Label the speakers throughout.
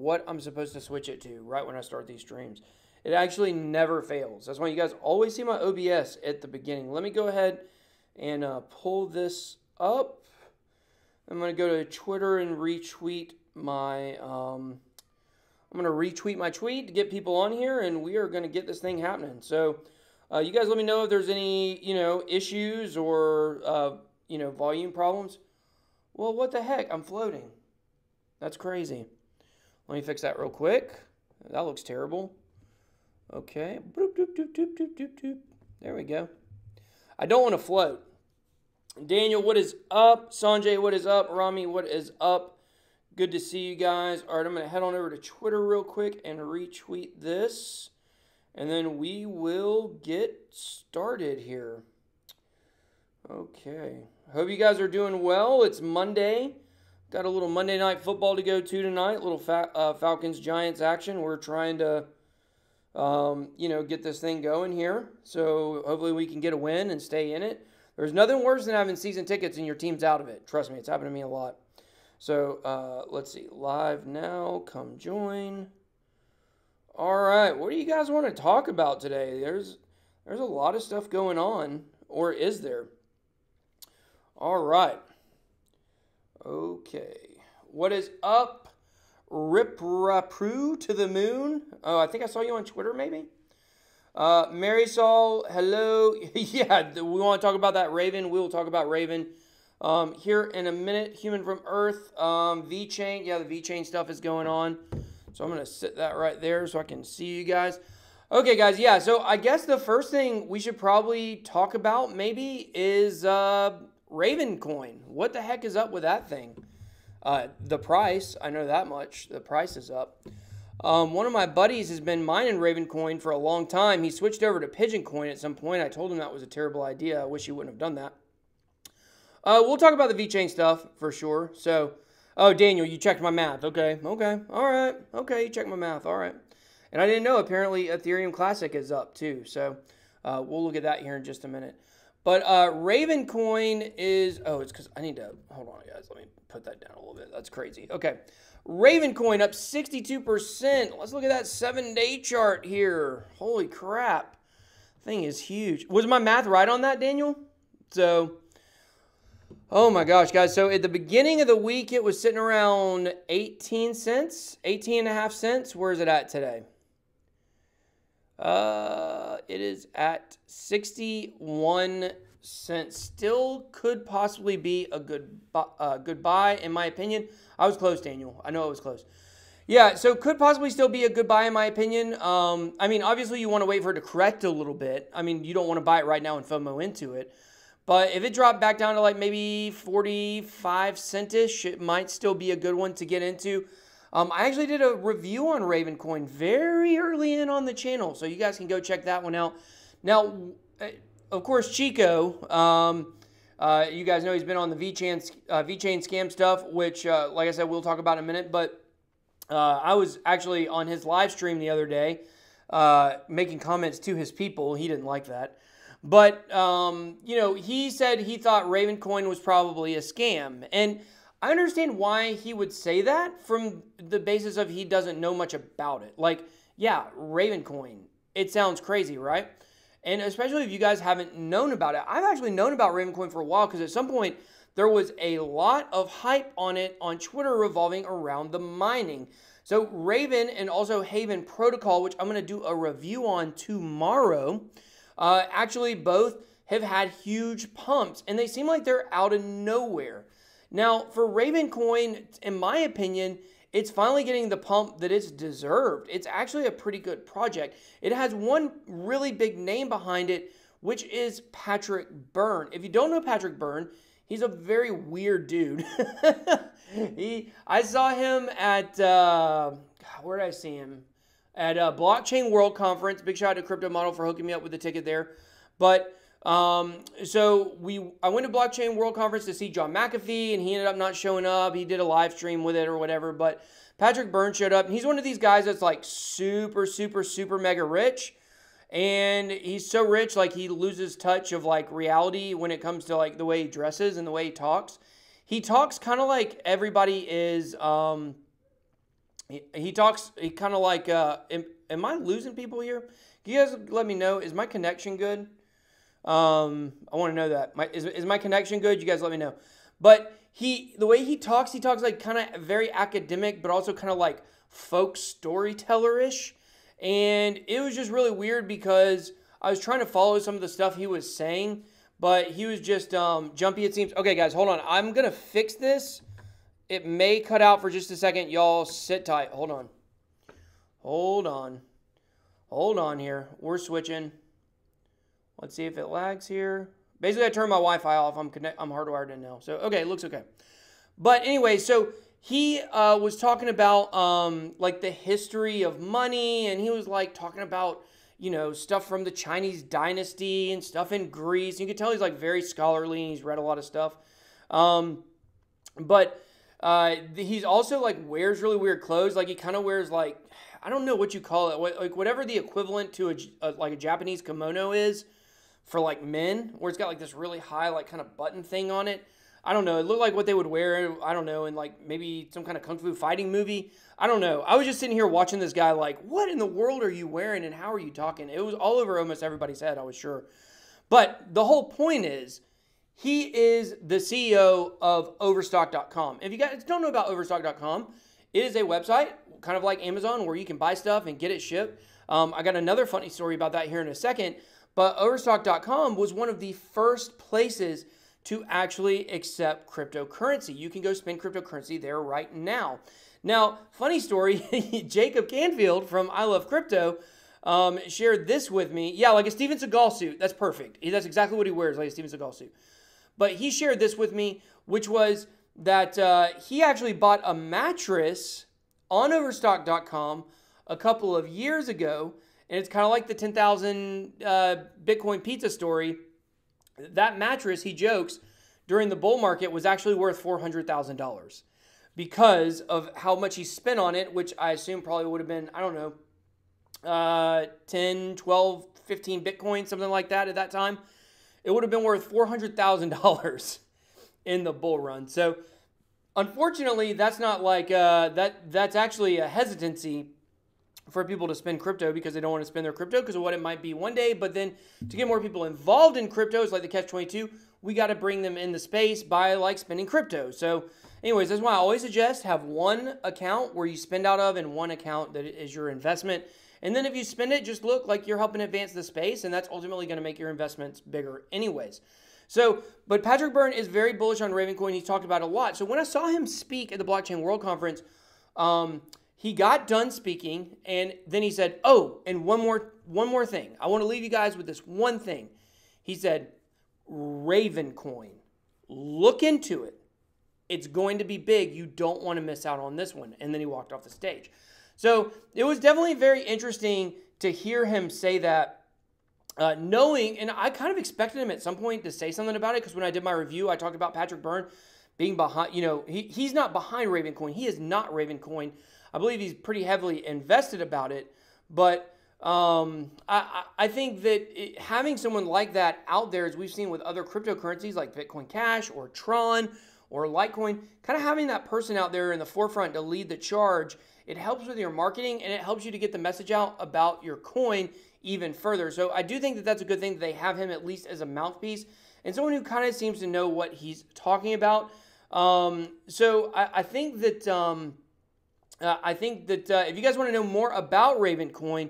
Speaker 1: what I'm supposed to switch it to right when I start these streams. It actually never fails. That's why you guys always see my OBS at the beginning. Let me go ahead and pull this up. I'm going to go to Twitter and retweet my, I'm going to retweet my tweet to get people on here, and we are going to get this thing happening. So you guys let me know if there's any, issues or, volume problems. Well, what the heck? I'm floating. That's crazy. Let me fix that real quick. That looks terrible. Okay. Boop, doop, doop, doop, doop, doop, doop. There we go. I don't want to float. Daniel, what is up? Sanjay, what is up? Rami, what is up? Good to see you guys. All right, I'm going to head on over to Twitter real quick and retweet this. And then we will get started here. Okay. Hope you guys are doing well. It's Monday. Got a little Monday Night Football to go to tonight. Little Falcons-Giants action. We're trying to, get this thing going here. So hopefully we can get a win and stay in it. There's nothing worse than having season tickets and your team's out of it. Trust me, it's happened to me a lot. So let's see. Live now. Come join. All right. What do you guys want to talk about today? There's a lot of stuff going on. Or is there? All right. Okay. What is up? Rip-ra-proo to the moon. Oh, I think I saw you on Twitter, maybe? Marisol, hello. Yeah, we want to talk about that Raven. We will talk about Raven here in a minute. Human from Earth. VeChain. Yeah, the VeChain stuff is going on. So I'm going to sit that right there so I can see you guys. Okay, guys. Yeah, so I guess the first thing we should probably talk about maybe is Raven coin. What the heck is up with that thing? The price, I know that much. The price is up. One of my buddies has been mining Raven coin for a long time. He switched over to Pigeon coin at some point. I told him that was a terrible idea. I wish he wouldn't have done that. We'll talk about the VeChain stuff for sure. So, oh, Daniel, you checked my math. Okay. All right. Okay, you checked my math. All right. And I didn't know, apparently Ethereum Classic is up too. So, we'll look at that here in just a minute. But Raven coin is, it's because I need to, hold on guys, let me put that down a little bit. That's crazy. Okay, Raven coin up 62%. Let's look at that 7-day chart here. Holy crap, thing is huge. Was my math right on that, Daniel? So, oh my gosh, guys. So at the beginning of the week, it was sitting around 18 cents, 18.5 cents. Where is it at today? It is at 61 cents. Still could possibly be a good buy, in my opinion. I was close, Daniel. I know I was close. Yeah, so could possibly still be a good buy, in my opinion. I mean, obviously you want to wait for it to correct a little bit. I mean, you don't want to buy it right now and FOMO into it. But if it dropped back down to like maybe 45 cent-ish, it might still be a good one to get into. I actually did a review on Raven coin very early in on the channel, so you guys can go check that one out. Now, of course, Chico, you guys know he's been on the VeChain scam stuff, which, like I said, we'll talk about in a minute. But I was actually on his live stream the other day making comments to his people. He didn't like that. But, he said he thought Raven coin was probably a scam. And I understand why he would say that from the basis of he doesn't know much about it. Like, yeah, Raven coin. It sounds crazy, right? And especially if you guys haven't known about it. I've actually known about Raven coin for a while because at some point there was a lot of hype on it on Twitter revolving around the mining. So Raven and also Haven Protocol, which I'm going to do a review on tomorrow, actually both have had huge pumps. And they seem like they're out of nowhere. Now, for Raven coin, in my opinion, it's finally getting the pump that it's deserved. It's actually a pretty good project. It has one really big name behind it, which is Patrick Byrne. If you don't know Patrick Byrne, he's a very weird dude. I saw him at, where did I see him? At Blockchain World Conference. Big shout out to Crypto Model for hooking me up with the ticket there. But so I went to Blockchain World Conference to see John McAfee, and he ended up not showing up. He did a live stream with it or whatever, but Patrick Byrne showed up, and he's one of these guys that's like super, super, super mega rich, and he's so rich, like he loses touch of like reality when it comes to like the way he dresses and the way he talks. He talks kind of like everybody is, he talks, he kind of like, am I losing people here? Can you guys let me know? Is my connection good? I want to know that. Is my connection good? You guys let me know. But the way he talks like kind of very academic, but also kind of like folk storyteller-ish. And it was just really weird because I was trying to follow some of the stuff he was saying, but he was just jumpy, it seems. Okay, guys, hold on. I'm going to fix this. It may cut out for just a second. Y'all sit tight. Hold on. Hold on. Hold on here. We're switching. Let's see if it lags here. Basically, I turned my Wi-Fi off. I'm hardwired in now. So, okay, it looks okay. But anyway, so he was talking about like the history of money, and he was like talking about, you know, stuff from the Chinese dynasty and stuff in Greece. You can tell he's like very scholarly and he's read a lot of stuff. But he's also like wears really weird clothes. Like he kind of wears like, I don't know what you call it, like whatever the equivalent to like a Japanese kimono is for like men, where it's got like this really high like kind of button thing on it. I don't know. It looked like what they would wear, I don't know, in like maybe some kind of kung fu fighting movie. I don't know. I was just sitting here watching this guy like, what in the world are you wearing and how are you talking? It was all over almost everybody's head, I was sure. But the whole point is, he is the CEO of Overstock.com. If you guys don't know about Overstock.com, it is a website, kind of like Amazon, where you can buy stuff and get it shipped. I got another funny story about that here in a second. But Overstock.com was one of the first places to actually accept cryptocurrency. You can go spend cryptocurrency there right now. Now, funny story, Jacob Canfield from I Love Crypto shared this with me. Yeah, like a Steven Seagal suit. That's perfect. That's exactly what he wears, like a Steven Seagal suit. But he shared this with me, which was that he actually bought a mattress on Overstock.com a couple of years ago. And it's kind of like the 10,000 Bitcoin pizza story. That mattress, he jokes, during the bull market was actually worth $400,000 because of how much he spent on it, which I assume probably would have been, I don't know, 10, 12, 15 Bitcoin, something like that at that time. It would have been worth $400,000 in the bull run. So unfortunately, that's not like, that's actually a hesitancy for people to spend crypto because they don't want to spend their crypto because of what it might be one day. But then to get more people involved in cryptos, like the Catch-22, we got to bring them in the space by like spending crypto. So anyways, that's why I always suggest have one account where you spend out of and one account that is your investment. And then if you spend it, just look like you're helping advance the space, and that's ultimately going to make your investments bigger anyways. So, but Patrick Byrne is very bullish on Ravencoin. He's talked about it a lot. So when I saw him speak at the Blockchain World Conference, he got done speaking, and then he said, oh, and one more thing. I want to leave you guys with this one thing. He said, Ravencoin. Look into it. It's going to be big. You don't want to miss out on this one. And then he walked off the stage. So it was definitely very interesting to hear him say that, knowing, and I kind of expected him at some point to say something about it, because when I did my review, I talked about Patrick Byrne being behind, you know, he's not behind Ravencoin. He is not Ravencoin. I believe he's pretty heavily invested about it, but I think that having someone like that out there, as we've seen with other cryptocurrencies like Bitcoin Cash or Tron or Litecoin, kind of having that person out there in the forefront to lead the charge, it helps with your marketing and it helps you to get the message out about your coin even further. So I do think that that's a good thing that they have him at least as a mouthpiece and someone who kind of seems to know what he's talking about. So I think that if you guys want to know more about Ravencoin,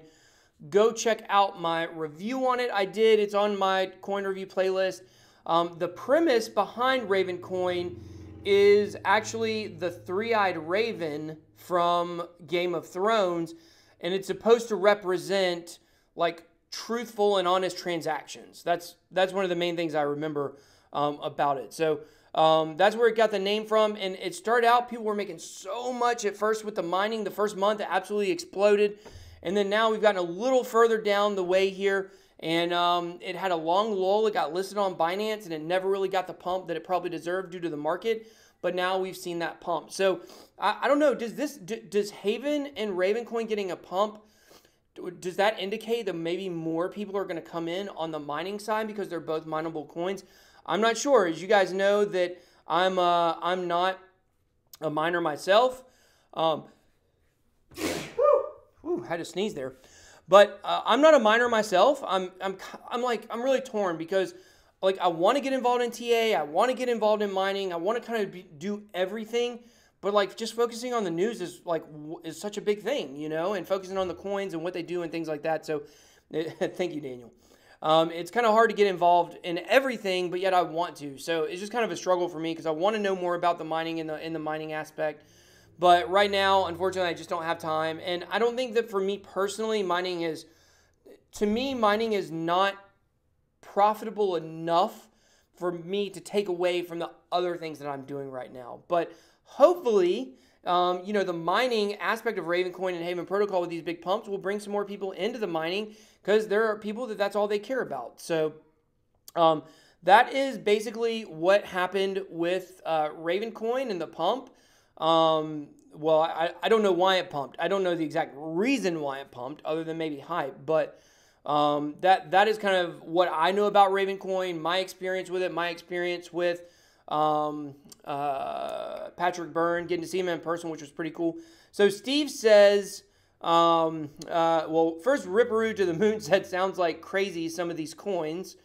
Speaker 1: go check out my review on it. I did. It's on my coin review playlist. The premise behind Ravencoin is actually the three-eyed raven from Game of Thrones, and it's supposed to represent like truthful and honest transactions. That's one of the main things I remember about it. So that's where it got the name from, and it started out, people were making so much at first with the mining. The first month it absolutely exploded, and then now we've gotten a little further down the way here, and it had a long lull. It got listed on Binance, and it never really got the pump that it probably deserved due to the market, but now we've seen that pump. So I don't know, does Haven and Ravencoin getting a pump, does that indicate that maybe more people are going to come in on the mining side because they're both mineable coins? I'm not sure. As you guys know, that I'm not a miner myself. had to sneeze there. But I'm not a miner myself. I'm really torn because like I want to get involved in TA. I want to get involved in mining. I want to kind of do everything. But like just focusing on the news is such a big thing, you know, and focusing on the coins and what they do and things like that. So thank you, Daniel. It's kind of hard to get involved in everything, but yet I want to. So it's just kind of a struggle for me because I want to know more about the mining in the mining aspect. But right now, unfortunately, I just don't have time. And I don't think that for me personally, mining is not profitable enough for me to take away from the other things that I'm doing right now. But hopefully, the mining aspect of Ravencoin and Haven Protocol with these big pumps will bring some more people into the mining because there are people that's all they care about. So that is basically what happened with Ravencoin and the pump. Well, I don't know why it pumped. I don't know the exact reason why it pumped other than maybe hype, but that is kind of what I know about Ravencoin, my experience with it, my experience with Patrick Byrne, getting to see him in person, which was pretty cool. So Steve says, well, first Ripperoo to the Moon said, sounds like crazy, some of these coins.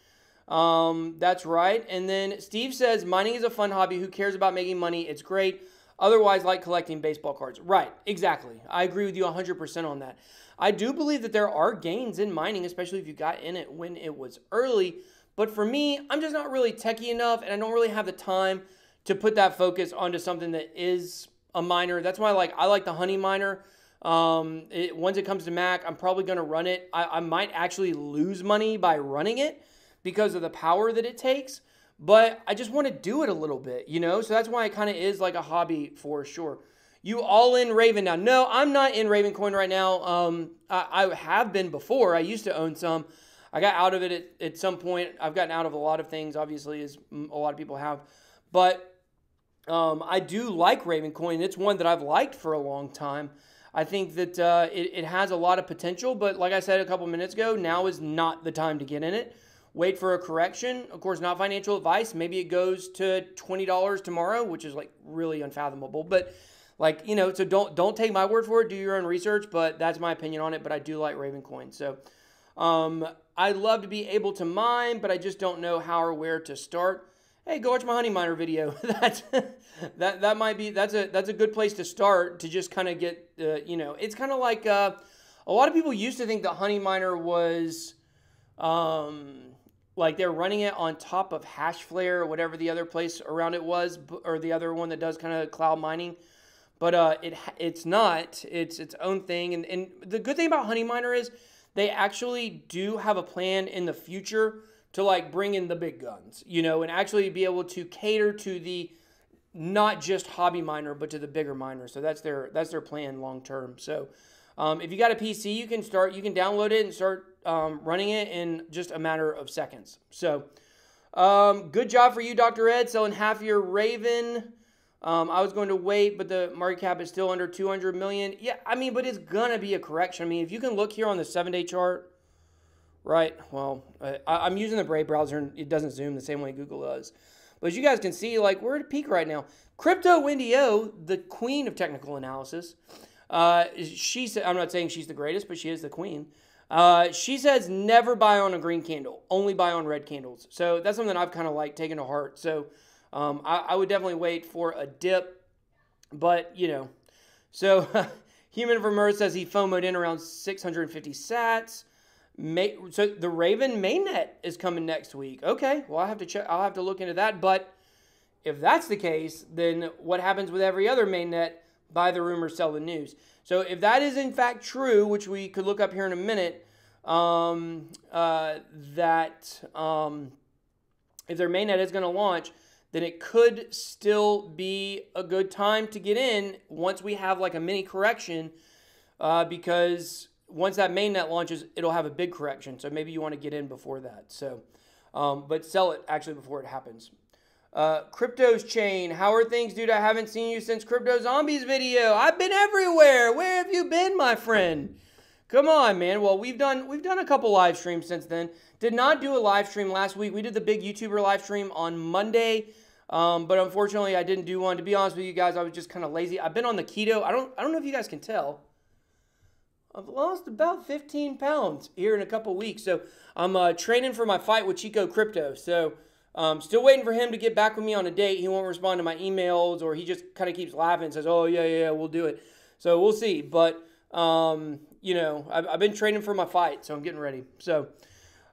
Speaker 1: That's right. And then Steve says, mining is a fun hobby. Who cares about making money? It's great. Otherwise, like collecting baseball cards. Right, exactly. I agree with you 100% on that. I do believe that there are gains in mining, especially if you got in it when it was early. But for me, I'm just not really techie enough, and I don't really have the time to put that focus onto something that is a miner. That's why I like the Honey Miner. Once it comes to Mac, I'm probably going to run it. I might actually lose money by running it because of the power that it takes. But I just want to do it a little bit, you know? So that's why it kind of is like a hobby for sure. You all in Raven now? No, I'm not in Ravencoin right now. I have been before. I used to own some. I got out of it at some point. I've gotten out of a lot of things, obviously, as a lot of people have. But I do like Ravencoin. It's one that I've liked for a long time. I think that it has a lot of potential. But like I said a couple minutes ago, now is not the time to get in it. Wait for a correction. Of course, not financial advice. Maybe it goes to $20 tomorrow, which is like really unfathomable. But like, you know, so don't take my word for it. Do your own research. But that's my opinion on it. But I do like Ravencoin. So I'd love to be able to mine, but I just don't know how or where to start. Hey, go watch my Honey Miner video. that's a good place to start to just kind of get it's kind of like a lot of people used to think that Honey Miner was like they're running it on top of Hashflare or whatever the other place around it was, or the other one that does kind of cloud mining. But it's not. It's its own thing. And the good thing about Honey Miner is they actually do have a plan in the future to like bring in the big guns, you know, and actually be able to cater to the not just hobby miner, but to the bigger miner. So that's their plan long term. So if you got a PC, you can download it and start running it in just a matter of seconds. So good job for you, Dr. Ed, selling half your Raven. I was going to wait, but the market cap is still under 200 million. Yeah, I mean, but it's going to be a correction. I mean, if you can look here on the 7-day chart, right? Well, I'm using the Brave browser, and it doesn't zoom the same way Google does. But as you guys can see, like, we're at a peak right now. Crypto Wendy O, the queen of technical analysis, she said, I'm not saying she's the greatest, but she is the queen. She says never buy on a green candle, only buy on red candles. So that's something I've kind of like taken to heart. So I would definitely wait for a dip, but you know. So Human from Earth says he FOMO'd in around 650 sats. So the Raven mainnet is coming next week. Okay, well, I'll have to look into that. But if that's the case, then what happens with every other mainnet? Buy the rumor, sell the news. So if that is in fact true, which we could look up here in a minute, if their mainnet is going to launch, then it could still be a good time to get in once we have like a mini correction, because once that mainnet launches, it'll have a big correction. So maybe you want to get in before that. So, but sell it actually before it happens. Crypto's Chain, how are things, dude? I haven't seen you since Crypto Zombies video. I've been everywhere. Where have you been, my friend? Come on, man. Well, we've done a couple live streams since then. Did not do a live stream last week. We did the big YouTuber live stream on Monday, but unfortunately, I didn't do one. To be honest with you guys, I was just kind of lazy. I've been on the keto. I don't know if you guys can tell. I've lost about 15 pounds here in a couple weeks. So I'm training for my fight with Chico Crypto. So still waiting for him to get back with me on a date. He won't respond to my emails, or he just kind of keeps laughing and says, oh, yeah, we'll do it. So we'll see. But, you know, I've been training for my fight, so I'm getting ready. So,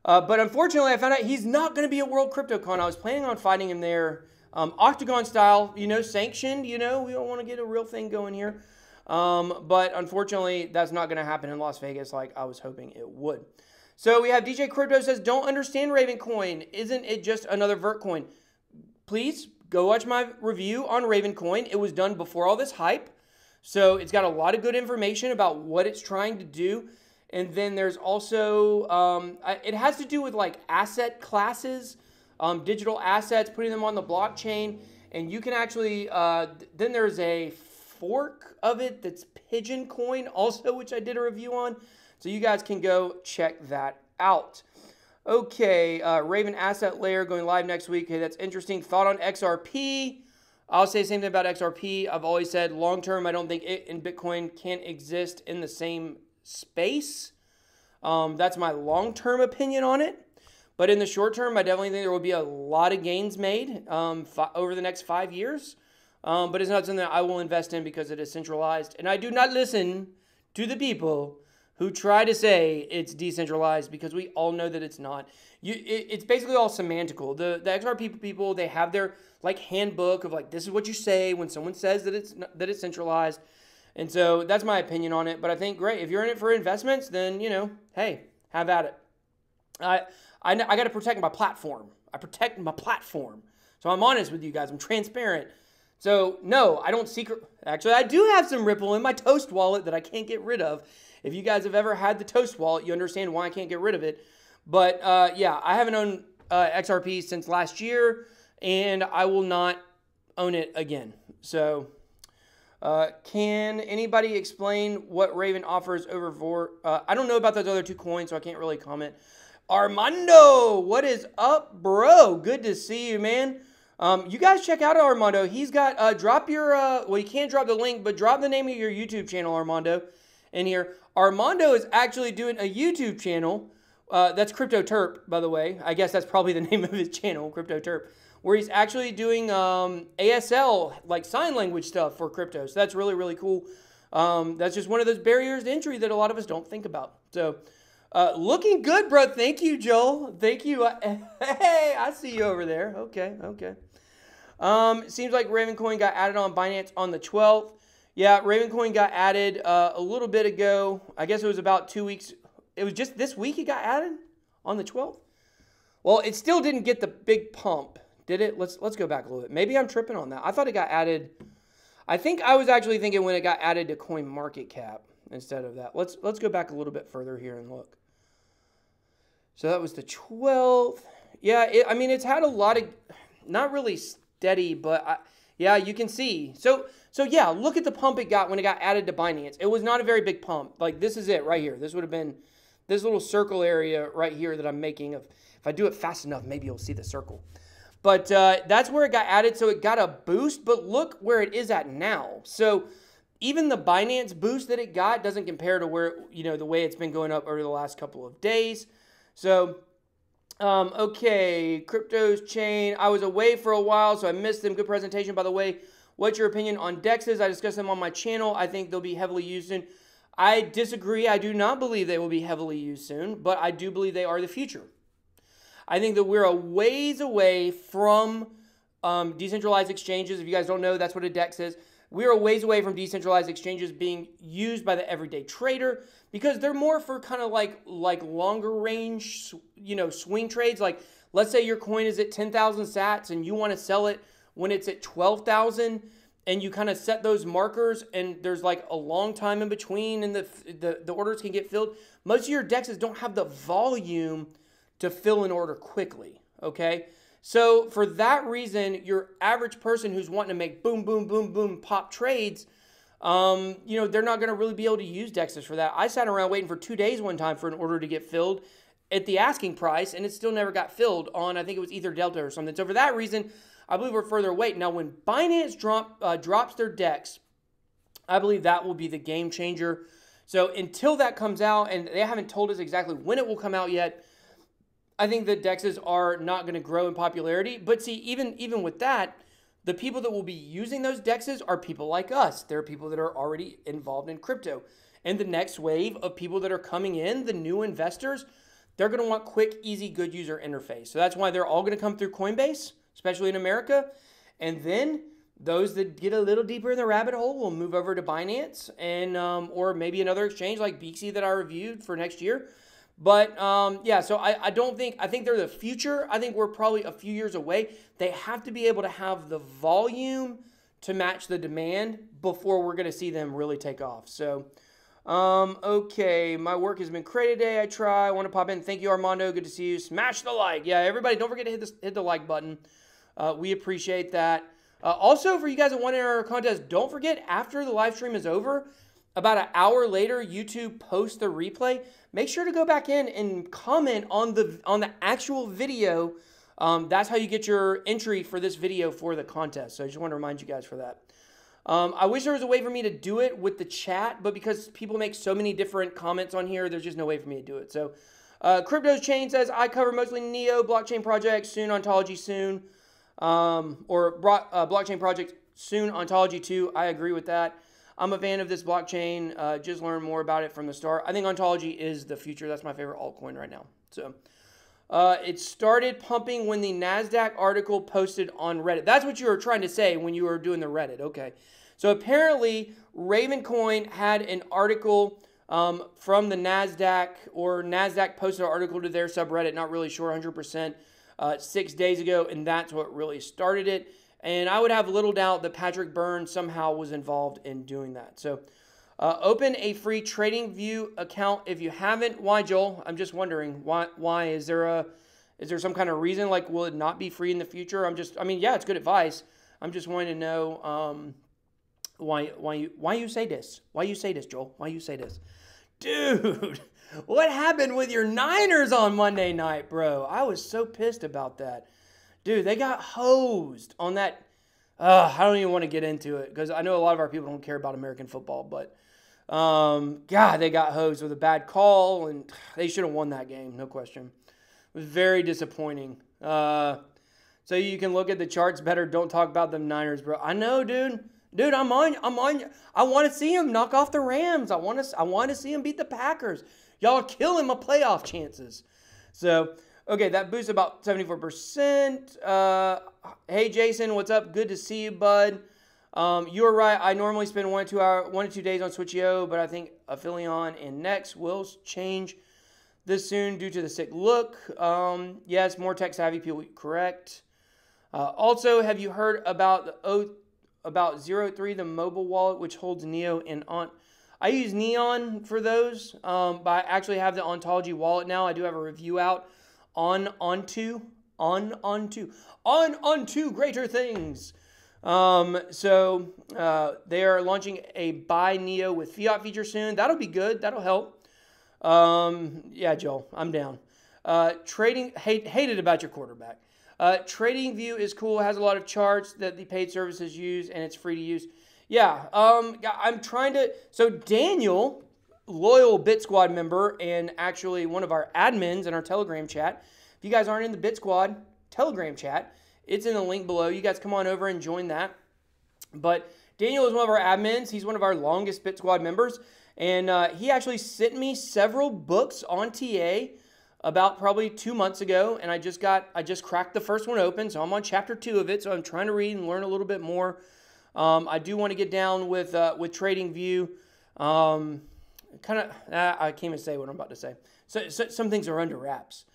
Speaker 1: but unfortunately, I found out he's not going to be at World CryptoCon. I was planning on fighting him there, Octagon style, you know, sanctioned. You know, we don't want to get a real thing going here. But unfortunately, that's not going to happen in Las Vegas like I was hoping it would. So we have DJ Crypto says, don't understand Ravencoin. Isn't it just another vert coin? Please go watch my review on Ravencoin. It was done before all this hype. So it's got a lot of good information about what it's trying to do. And then there's also, it has to do with like asset classes, digital assets, putting them on the blockchain. And you can actually, then there's a fork of it that's Pigeon Coin also, which I did a review on. So you guys can go check that out. Okay, Raven Asset Layer going live next week. Okay, that's interesting. Thought on XRP. I'll say the same thing about XRP. I've always said long term, I don't think it and Bitcoin can exist in the same space. That's my long term opinion on it. But in the short term, I definitely think there will be a lot of gains made over the next 5 years. But it's not something that I will invest in because it is centralized. And I do not listen to the people who try to say it's decentralized, because we all know that it's not. It's basically all semantical. The XRP people, they have their like handbook of like, this is what you say when someone says that it's centralized. And so that's my opinion on it. But I think, great, if you're in it for investments, then, you know, hey, have at it. I got to protect my platform. I protect my platform. So I'm honest with you guys. I'm transparent. So no, I don't secret. Actually, I do have some Ripple in my Toast wallet that I can't get rid of. If you guys have ever had the Toast wallet, you understand why I can't get rid of it. But yeah, I haven't owned XRP since last year, and I will not own it again. So can anybody explain what Raven offers over for? I don't know about those other two coins, so I can't really comment. Armando, what is up, bro? Good to see you, man. You guys check out Armando. He's got, drop your, well, you can't drop the link, but drop the name of your YouTube channel, Armando, in here. Armando is actually doing a YouTube channel. That's Crypto Terp, by the way. I guess that's probably the name of his channel, Crypto Terp, where he's actually doing ASL, like sign language stuff for crypto. So that's really, really cool. That's just one of those barriers to entry that a lot of us don't think about. So looking good, bro. Thank you, Joel. Thank you. Hey, I see you over there. Okay, okay. Seems like Ravencoin got added on Binance on the 12th. Yeah, Ravencoin got added a little bit ago. I guess it was about 2 weeks. It was just this week it got added on the 12th. Well, it still didn't get the big pump, did it? Let's go back a little bit. Maybe I'm tripping on that. I thought it got added. I think I was actually thinking when it got added to CoinMarketCap instead of that. Let's go back a little bit further here and look. So that was the 12th. Yeah, I mean, it's had a lot of, not really steady, but yeah, you can see. So yeah, look at the pump it got when it got added to Binance. It was not a very big pump. Like, this is it right here. This would have been this little circle area right here that I'm making. If I do it fast enough, maybe you'll see the circle. But that's where it got added, so it got a boost. But look where it is at now. So even the Binance boost that it got doesn't compare to where, you know, the way it's been going up over the last couple of days. So, okay, Crypto's chain. I was away for a while, so I missed them. Good presentation, by the way. What's your opinion on DEXs? I discussed them on my channel. I think they'll be heavily used soon. I disagree. I do not believe they will be heavily used soon, but I do believe they are the future. I think that we're a ways away from decentralized exchanges. If you guys don't know, that's what a DEX is. We're a ways away from decentralized exchanges being used by the everyday trader, because they're more for kind of like longer range, you know, swing trades. Like, let's say your coin is at 10,000 sats and you want to sell it when it's at 12,000, and you kind of set those markers, and there's like a long time in between, and the orders can get filled. Most of your DEXs don't have the volume to fill an order quickly, okay? So for that reason, your average person who's wanting to make boom, boom, boom, boom, pop trades, you know, they're not going to really be able to use DEXs for that. I sat around waiting for 2 days one time for an order to get filled at the asking price, and it still never got filled on, I think it was Ether Delta or something. So for that reason, I believe we're further away. Now, when Binance drops their DEX, I believe that will be the game changer. So until that comes out, and they haven't told us exactly when it will come out yet, I think the DEXs are not going to grow in popularity. But see, even with that, the people that will be using those DEXs are people like us. They're people that are already involved in crypto. And the next wave of people that are coming in, the new investors, they're going to want quick, easy, good user interface. So that's why they're all going to come through Coinbase, especially in America. And then those that get a little deeper in the rabbit hole will move over to Binance and or maybe another exchange like Beaxy that I reviewed for next year. But yeah, so I think they're the future. I think we're probably a few years away. They have to be able to have the volume to match the demand before we're going to see them really take off. So, okay, my work has been great today. I want to pop in. Thank you, Armando. Good to see you. Smash the like. Yeah, everybody, don't forget to hit the like button. We appreciate that. Also, for you guys that want to enter our contest, don't forget, after the live stream is over, about an hour later, YouTube posts the replay. Make sure to go back in and comment on the actual video. That's how you get your entry for this video for the contest. So I just want to remind you guys for that. I wish there was a way for me to do it with the chat, but because people make so many different comments on here, there's just no way for me to do it. So Crypto's Chain says, I cover mostly Neo blockchain projects, soon Ontology soon. Blockchain project soon, Ontology 2. I agree with that. I'm a fan of this blockchain. Just learn more about it from the start. I think Ontology is the future. That's my favorite altcoin right now. So it started pumping when the NASDAQ article posted on Reddit. That's what you were trying to say when you were doing the Reddit. Okay. So apparently Ravencoin had an article from the NASDAQ, or NASDAQ posted an article to their subreddit. Not really sure 100%. 6 days ago, and that's what really started it. And I would have little doubt that Patrick Byrne somehow was involved in doing that. So open a free TradingView account if you haven't. Why, Joel? I'm just wondering why is there some kind of reason? Like, will it not be free in the future? Yeah, it's good advice. I'm just wanting to know why you say this. Why you say this, Joel? Why you say this? Dude, what happened with your Niners on Monday night, bro? I was so pissed about that. Dude, they got hosed on that. I don't even want to get into it because I know a lot of our people don't care about American football, but God, they got hosed with a bad call, and they should have won that game, no question. It was very disappointing. So you can look at the charts better. Don't talk about them Niners, bro. I know, dude. Dude, I'm on. I want to see him knock off the Rams. I want to see him beat the Packers. Y'all are killing my playoff chances. So, okay, that boosts about 74%. Hey, Jason, what's up? Good to see you, bud. You are right. I normally spend 1 to 2 days on Switch.io, but I think Aphelion and Nex will change this soon due to the sick look. Yes, more tech-savvy people, correct. Also, have you heard about about 03, the mobile wallet, which holds Neo and I use Neon for those, but I actually have the Ontology wallet now. I do have a review out on onto greater things. So they are launching a buy Neo with fiat feature soon. That'll be good. That'll help. Yeah, Joel, I'm down. Hated about your quarterback. TradingView is cool. Has a lot of charts that the paid services use, and it's free to use. Yeah, I'm trying to. So Daniel, loyal BitSquad member, and actually one of our admins in our Telegram chat. If you guys aren't in the BitSquad Telegram chat, it's in the link below. You guys come on over and join that. But Daniel is one of our admins. He's one of our longest BitSquad members, and he actually sent me several books on TA about probably 2 months ago, and I just cracked the first one open, so I'm on chapter 2 of it. So I'm trying to read and learn a little bit more. I do want to get down with TradingView. I can't even say what I'm about to say. So some things are under wraps.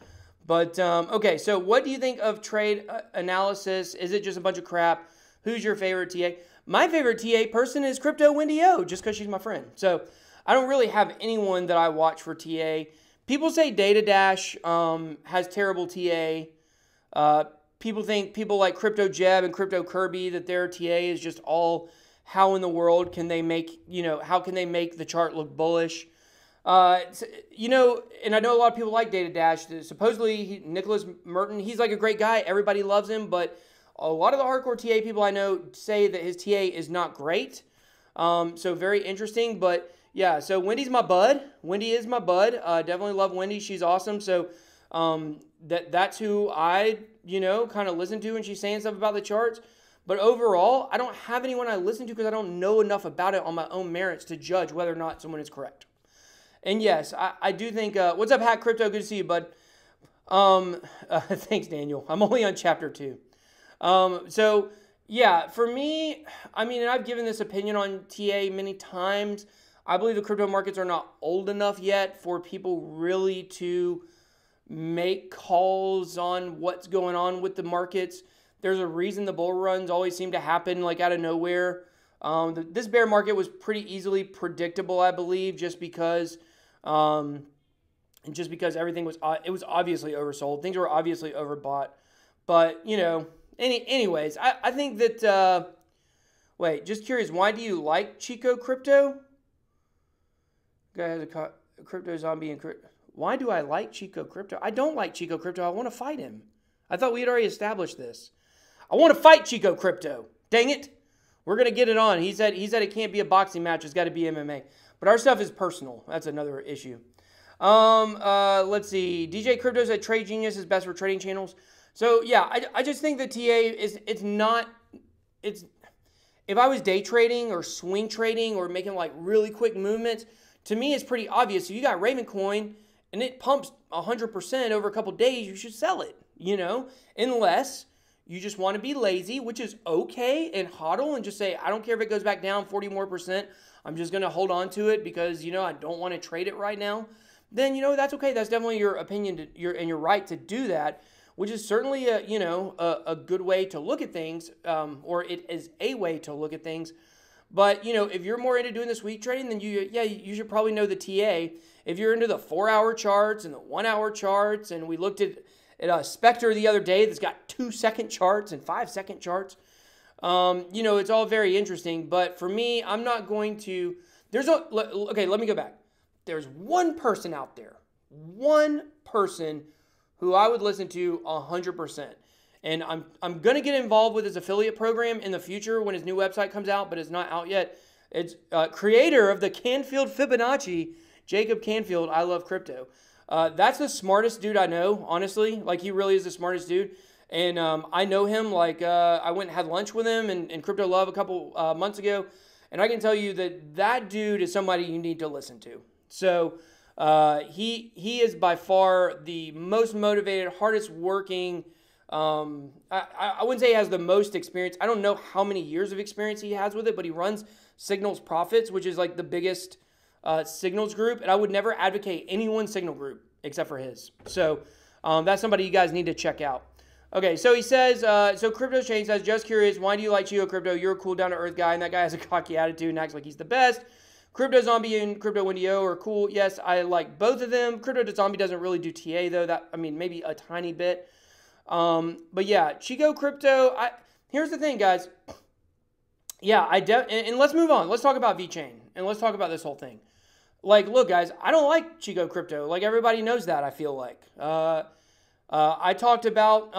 Speaker 1: But okay, so what do you think of trade analysis? Is it just a bunch of crap? Who's your favorite TA? My favorite TA person is Crypto Wendy O, just because she's my friend. So I don't really have anyone that I watch for TA. People say Data Dash has terrible TA. People think people like Crypto Jeb and Crypto Kirby that their TA is just all how in the world can they make, how can they make the chart look bullish? And I know a lot of people like Data Dash. Supposedly, Nicholas Merton, he's like a great guy. Everybody loves him, but a lot of the hardcore TA people I know say that his TA is not great. So very interesting, but yeah, so Wendy's my bud. Wendy is my bud. Definitely love Wendy. She's awesome. So that's who I, kind of listen to when she's saying stuff about the charts. But overall, I don't have anyone I listen to because I don't know enough about it on my own merits to judge whether or not someone is correct. And yes, I do think, what's up, Hack Crypto? Good to see you, bud. Thanks, Daniel. I'm only on chapter 2. So yeah, for me, I mean, and I've given this opinion on TA many times. I believe the crypto markets are not old enough yet for people really to make calls on what's going on with the markets. There's a reason the bull runs always seem to happen like out of nowhere. This bear market was pretty easily predictable, I believe, just because everything was obviously oversold. Things were obviously overbought. But, anyways, I think that, wait, just curious, why do you like Chico Crypto? Guy has a crypto zombie and crypto. Why do I like Chico Crypto? I don't like Chico Crypto. I want to fight him. I thought we had already established this. I want to fight Chico Crypto. Dang it. We're going to get it on. He said it can't be a boxing match. It's got to be MMA. But our stuff is personal. That's another issue. Let's see. DJ Crypto said Trade Genius is best for trading channels. So, yeah, I just think the TA if I was day trading or swing trading or making like really quick movements, to me it's pretty obvious. If you got Raven Coin and it pumps 100% over a couple days, you should sell it, unless you just want to be lazy, which is okay, and hodl and just say, I don't care if it goes back down 40 more %. I'm just going to hold on to it because, I don't want to trade it right now. Then, that's okay. That's definitely your opinion and your right to do that, which is certainly a good way to look at things, or it is a way to look at things. But, if you're more into doing the sweep trading, then you should probably know the TA. If you're into the 4-hour charts and the 1-hour charts, and we looked at Spectre the other day that's got 2-second charts and 5-second charts, it's all very interesting. But for me, I'm not going to, okay, let me go back. There's one person out there, one person who I would listen to 100%. And I'm going to get involved with his affiliate program in the future when his new website comes out, but it's not out yet. It's creator of the Canfield Fibonacci, Jacob Canfield, I Love Crypto. That's the smartest dude I know, honestly. Like, he really is the smartest dude. And I know him. Like, I went and had lunch with him in Crypto Love a couple months ago. And I can tell you that dude is somebody you need to listen to. So he is by far the most motivated, hardest working. I wouldn't say he has the most experience. I don't know how many years of experience he has with it, but he runs Signals Profits, which is like the biggest Signals group. And I would never advocate any one Signal group except for his. So that's somebody you guys need to check out. Okay, so he says, so Crypto Chain says, just curious, why do you like Chico Crypto? You're a cool, down-to-earth guy, and that guy has a cocky attitude and acts like he's the best. Crypto Zombie and Crypto Wendy-O are cool. Yes, I like both of them. Crypto Zombie doesn't really do TA, though. Maybe a tiny bit. But yeah, Chico Crypto, here's the thing, guys. Yeah, and let's move on. Let's talk about VeChain, and let's talk about this whole thing. Like, look, guys, I don't like Chico Crypto. Like, everybody knows that, I feel like. I talked about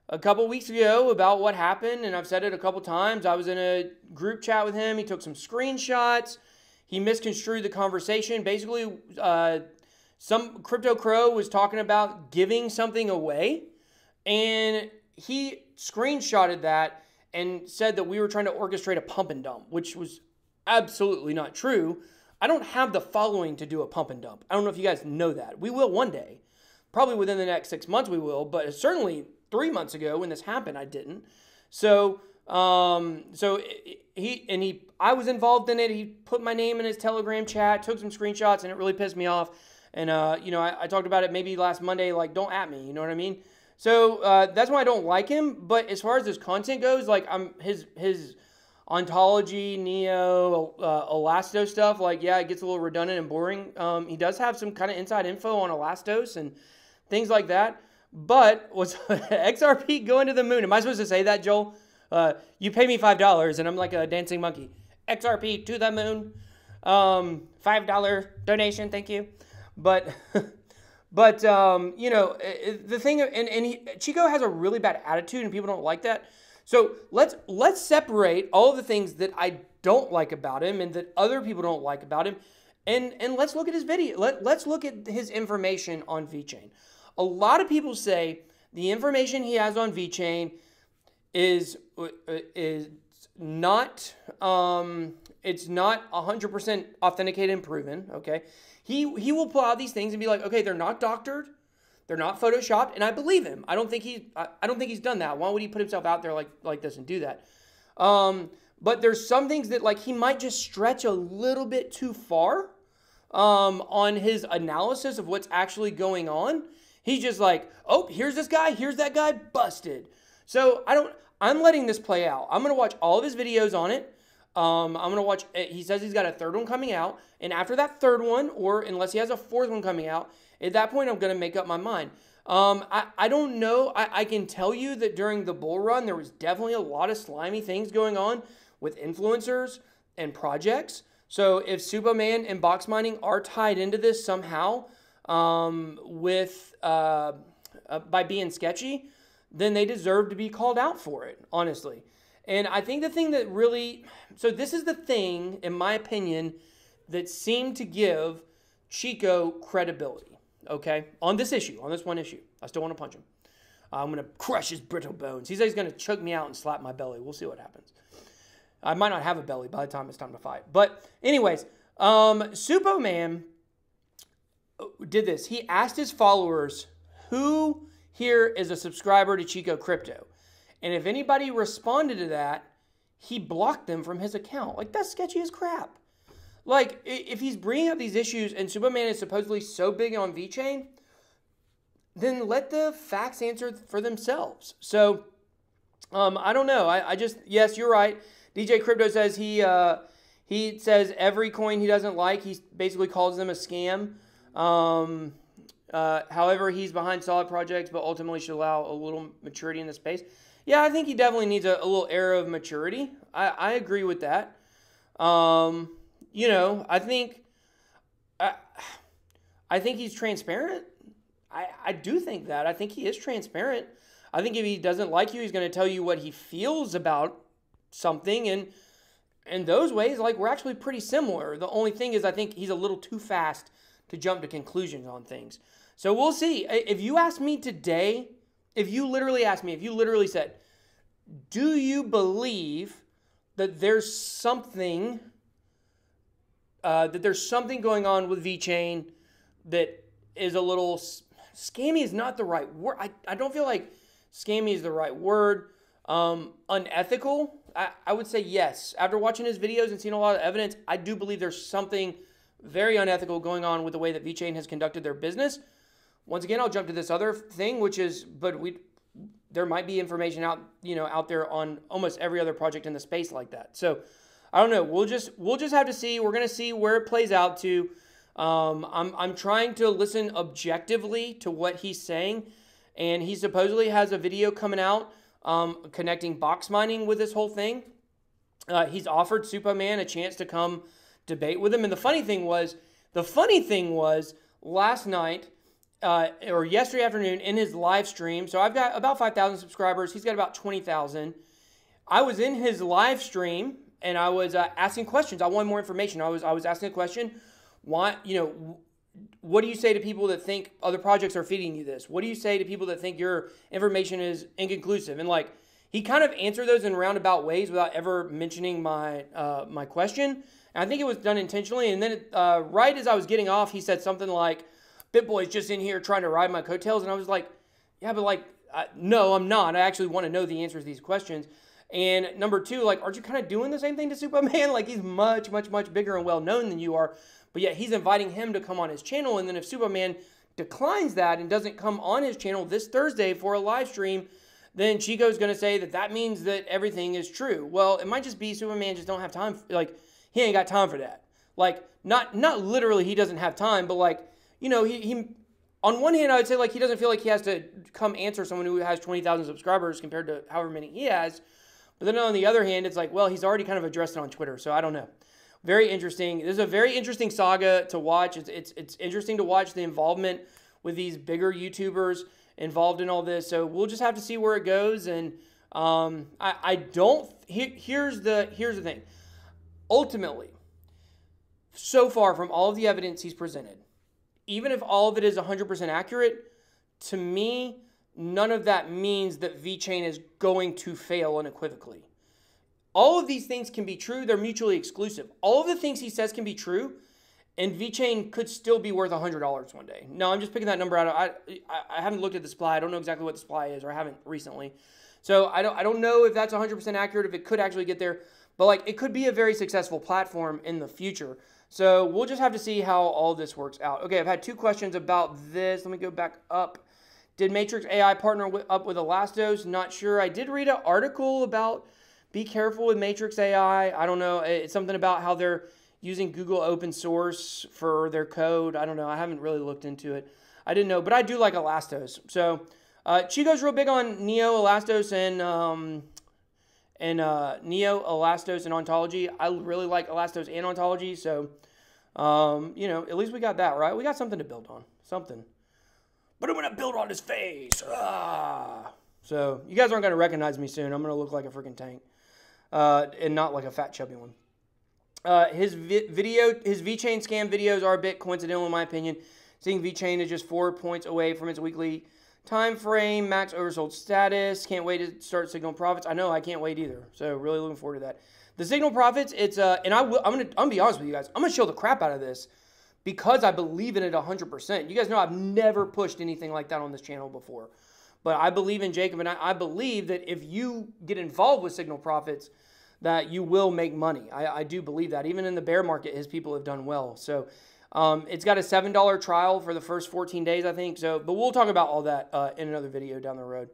Speaker 1: a couple weeks ago about what happened, and I've said it a couple times. I was in a group chat with him. He took some screenshots. He misconstrued the conversation. Basically, some Crypto Crow was talking about giving something away, and he screenshotted that and said that we were trying to orchestrate a pump and dump, which was absolutely not true. I don't have the following to do a pump and dump. I don't know if you guys know that. We will one day. Probably within the next 6 months we will, but certainly 3 months ago when this happened, I didn't. So, I was involved in it. He put my name in his Telegram chat, took some screenshots, and it really pissed me off. And, I talked about it maybe last Monday, like, don't at me, you know what I mean? So, that's why I don't like him. But as far as his content goes, like, his ontology, Neo, Elasto stuff, like, yeah, it gets a little redundant and boring. He does have some kind of inside info on Elastos and things like that. But was XRP going to the moon? Am I supposed to say that, Joel? You pay me $5 and I'm like a dancing monkey. XRP to the moon. $5 donation, thank you. But the thing, Chico has a really bad attitude and people don't like that. So let's separate all of the things that I don't like about him and that other people don't like about him. And let's look at his video. Let's look at his information on VeChain. A lot of people say the information he has on VeChain is not it's not 100% authenticated and proven. Okay, he will pull out these things and be like, okay, they're not doctored, they're not photoshopped, and I believe him. I don't think he's done that. Why would he put himself out there like this and do that? But there's some things that like he might just stretch a little bit too far on his analysis of what's actually going on. He's just like, oh, here's this guy, here's that guy, busted. So I'm letting this play out. I'm going to watch all of his videos on it. I'm going to watch, he says he's got a third one coming out. And after that third one, or unless he has a fourth one coming out, at that point, I'm going to make up my mind. I don't know. I can tell you that during the bull run, there was definitely a lot of slimy things going on with influencers and projects. So if Superman and box mining are tied into this somehow by being sketchy, then they deserve to be called out for it, honestly. And I think the thing that really, so this is the thing, in my opinion, that seemed to give Chico credibility, okay? On this issue, on this one issue. I still want to punch him. I'm going to crush his brittle bones. He says he's going to choke me out and slap my belly. We'll see what happens. I might not have a belly by the time it's time to fight. But anyways, Superman did this. He asked his followers, who here is a subscriber to Chico Crypto? And if anybody responded to that, he blocked them from his account. Like, that's sketchy as crap. Like, if he's bringing up these issues and Superman is supposedly so big on VeChain, then let the facts answer for themselves. So, I don't know. I just, yes, you're right. DJ Crypto says he says every coin he doesn't like, he basically calls them a scam. However, he's behind solid projects, but ultimately should allow a little maturity in the space. Yeah, I think he definitely needs a little air of maturity. I agree with that. You know, I think he's transparent. I do think that. I think he is transparent. I think if he doesn't like you, he's going to tell you what he feels about something. And in those ways, like, we're actually pretty similar. The only thing is I think he's a little too fast to jump to conclusions on things. So we'll see. If you asked me today, if you literally said, do you believe that there's something going on with VeChain that is a little scammy is not the right word. I don't feel like scammy is the right word. Unethical, I would say yes. After watching his videos and seeing a lot of evidence, I do believe there's something very unethical going on with the way that VeChain has conducted their business. Once again, I'll jump to this other thing, which is, there might be information out there on almost every other project in the space like that. So I don't know. We'll just have to see. We're gonna see where it plays out to. I'm trying to listen objectively to what he's saying, and he supposedly has a video coming out connecting box mining with this whole thing. He's offered Superman a chance to come debate with him, and the funny thing was last night. Or yesterday afternoon in his live stream. So I've got about 5,000 subscribers. He's got about 20,000. I was in his live stream and I was asking questions. I wanted more information. I was asking a question. What do you say to people that think other projects are feeding you this? What do you say to people that think your information is inconclusive? And like, he kind of answered those in roundabout ways without ever mentioning my question. And I think it was done intentionally. And then right as I was getting off, he said something like, BitBoy's just in here trying to ride my coattails. And I was like, yeah, but like, no, I'm not. I actually want to know the answers to these questions. And number two, like, aren't you kind of doing the same thing to Superman? Like, he's much, much, much bigger and well-known than you are. But yet he's inviting him to come on his channel. And then if Superman declines that and doesn't come on his channel this Thursday for a live stream, then Chico's going to say that means that everything is true. Well, it might just be Superman just don't have time. Like, he ain't got time for that. Like, not literally he doesn't have time, but like, he on one hand, I would say, like, he doesn't feel like he has to come answer someone who has 20,000 subscribers compared to however many he has. But then on the other hand, it's like, well, he's already kind of addressed it on Twitter. So I don't know. Very interesting. This is a very interesting saga to watch. It's interesting to watch the involvement with these bigger YouTubers involved in all this. So we'll just have to see where it goes. And here's the thing. ultimately, so far from all of the evidence he's presented, even if all of it is 100% accurate, to me, none of that means that VeChain is going to fail unequivocally. All of these things can be true. They're mutually exclusive. All of the things he says can be true, and VeChain could still be worth $100 one day. No, I'm just picking that number out. I haven't looked at the supply. I don't know exactly what the supply is, or I haven't recently. So I don't know if that's 100% accurate, if it could actually get there. But like, it could be a very successful platform in the future. So we'll just have to see how all this works out. Okay, I've had 2 questions about this. Let me go back up. Did Matrix AI partner up with Elastos? Not sure. I did read an article about be careful with Matrix AI. I don't know. It's something about how they're using Google open source for their code. I don't know. I haven't really looked into it. I didn't know, but I do like Elastos. So Chico's real big on Neo, Elastos, and Neo, Elastos, and Ontology. I really like Elastos and Ontology. So, you know, at least we got that, right? We got something to build on. Something. But I'm going to build on his face. Ah. So you guys aren't going to recognize me soon. I'm going to look like a freaking tank. And not like a fat chubby one. His VeChain scam videos are a bit coincidental in my opinion. Seeing VeChain is just 4 points away from its weekly time frame, max oversold status. Can't wait to start Signal Profits. I know, I can't wait either. So really looking forward to that. The Signal Profits, it's and I'm gonna be honest with you guys. I'm gonna show the crap out of this because I believe in it 100%. You guys know I've never pushed anything like that on this channel before. But I believe in Jacob, and I believe that if you get involved with Signal Profits, that you will make money. I do believe that. Even in the bear market, his people have done well. So it's got a $7 trial for the first 14 days, I think. So, but we'll talk about all that in another video down the road.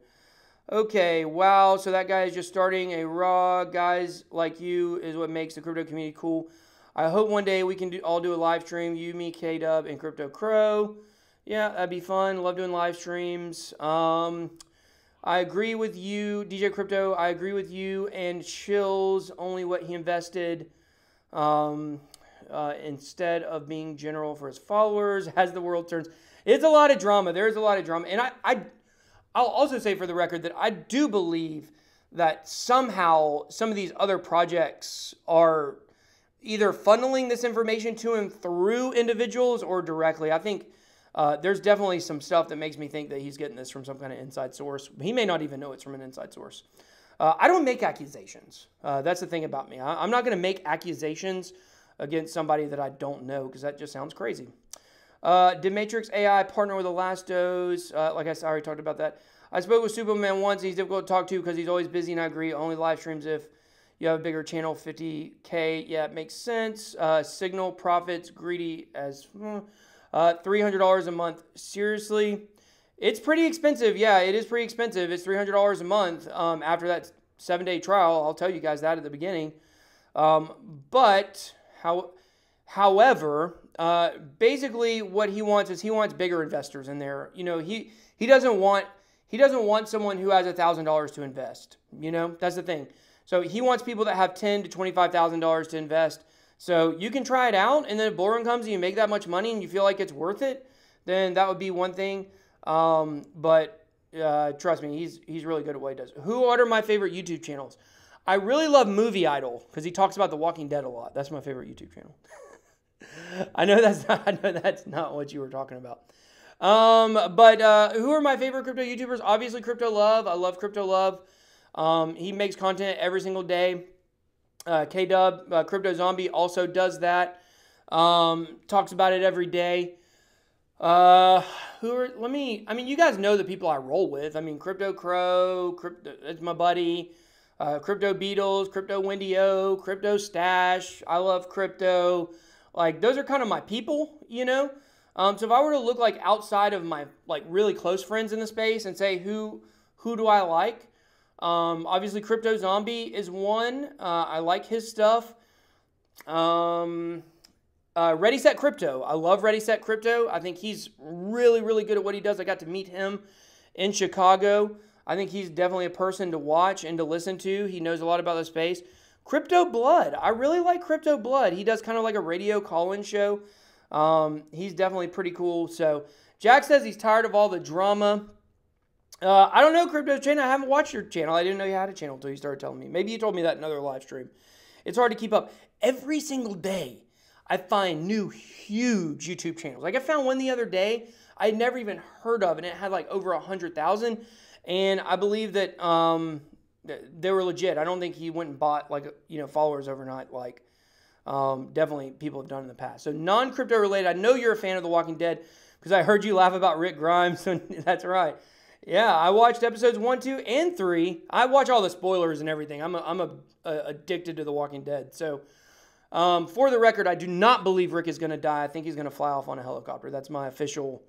Speaker 1: Okay, wow. So that guy is just starting a raw. Guys like you is what makes the crypto community cool. I hope one day we can all do a live stream. You, me, K-Dub, and Crypto Crow. Yeah, that'd be fun. Love doing live streams. I agree with you, DJ Crypto. I agree with you. And Chills only what he invested instead of being general for his followers as the world turns. It's a lot of drama. There's a lot of drama. And I'll also say for the record that I do believe that somehow some of these other projects are either funneling this information to him through individuals or directly. I think there's definitely some stuff that makes me think that he's getting this from some kind of inside source. He may not even know it's from an inside source. I don't make accusations. That's the thing about me. I'm not going to make accusations against somebody that I don't know because that just sounds crazy. Did Matrix AI partner with Elastos? Like I already talked about that. I spoke with Superman once. He's difficult to talk to because he's always busy, and I agree. Only live streams if you have a bigger channel, 50K. Yeah, it makes sense. Signal Profits, greedy as... $300 a month. Seriously, it's pretty expensive. Yeah, it is pretty expensive. It's $300 a month after that 7-day trial. I'll tell you guys that at the beginning. However, basically what he wants is he wants bigger investors in there. You know, he doesn't want someone who has $1,000 to invest. You know, that's the thing. So he wants people that have $10,000 to $25,000 to invest. So you can try it out, and then if bull run comes and you make that much money and you feel like it's worth it, then that would be one thing. But trust me, he's really good at what he does. Who are my favorite YouTube channels? I really love Movie Idol because he talks about The Walking Dead a lot. That's my favorite YouTube channel. I know that's not what you were talking about. But who are my favorite crypto YouTubers? Obviously, Crypto Love. I love Crypto Love. He makes content every single day. K-Dub, Crypto Zombie also does that. Talks about it every day. I mean, you guys know the people I roll with. I mean, Crypto Crow, that's my buddy. Crypto Beatles, Crypto Wendy O, Crypto Stash. I love crypto. Like, those are kind of my people, you know? So if I were to look like outside of my like really close friends in the space and say who do I like? Obviously, Crypto Zombie is one. I like his stuff. Ready Set Crypto. I love Ready Set Crypto. I think he's really, really good at what he does. I got to meet him in Chicago. I think he's definitely a person to watch and to listen to. He knows a lot about the space. Crypto Blood. I really like Crypto Blood. He does kind of like a radio call-in show. He's definitely pretty cool. So Jack says he's tired of all the drama. I don't know, Crypto Chain. I haven't watched your channel. I didn't know you had a channel until you started telling me. Maybe you told me that in another live stream. It's hard to keep up. every single day, I find new huge YouTube channels. Like I found one the other day I had never even heard of, and it had like over 100,000. And I believe that they were legit. I don't think he went and bought like, you know, followers overnight like definitely people have done in the past. So non-crypto related, I know you're a fan of The Walking Dead because I heard you laugh about Rick Grimes. So that's right. Yeah, I watched episodes 1, 2, and 3. I watch all the spoilers and everything. I'm addicted to The Walking Dead. So for the record, I do not believe Rick is going to die. I think he's going to fly off on a helicopter. That's my official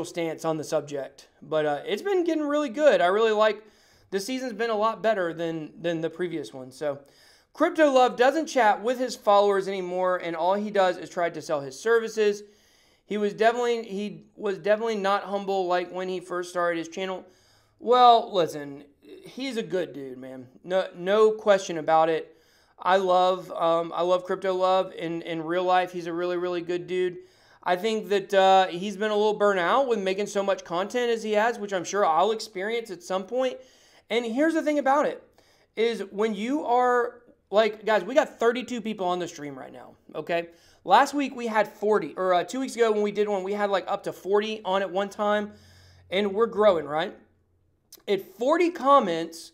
Speaker 1: stance on the subject. But it's been getting really good. I really like this season's been a lot better than the previous one. So Crypto Love doesn't chat with his followers anymore, and all he does is try to sell his services. He was definitely not humble like when he first started his channel. Well, listen, he's a good dude, man. No question about it. I love Crypto Love. In real life, he's a really, really good dude. I think that he's been a little burnt out with making so much content as he has, which I'm sure I'll experience at some point. And here's the thing about it, is when you are, like, guys, we got 32 people on the stream right now, okay? Last week we had 40, or 2 weeks ago when we did one, we had like up to 40 on at one time, and we're growing, right? At 40 comments,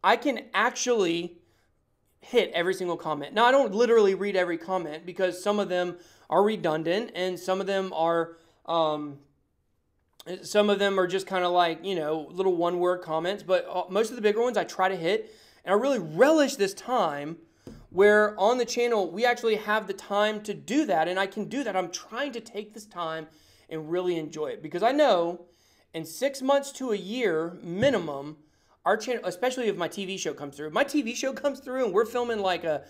Speaker 1: I can actually hit every single comment. Now, I don't literally read every comment because some of them are redundant and some of them are just kind of like, you know, little one-word comments, but most of the bigger ones I try to hit, and I really relish this time where on the channel, we actually have the time to do that, and I can do that. I'm trying to take this time and really enjoy it because I know in 6 months to a year minimum, our channel, especially if my TV show comes through, and we're filming like a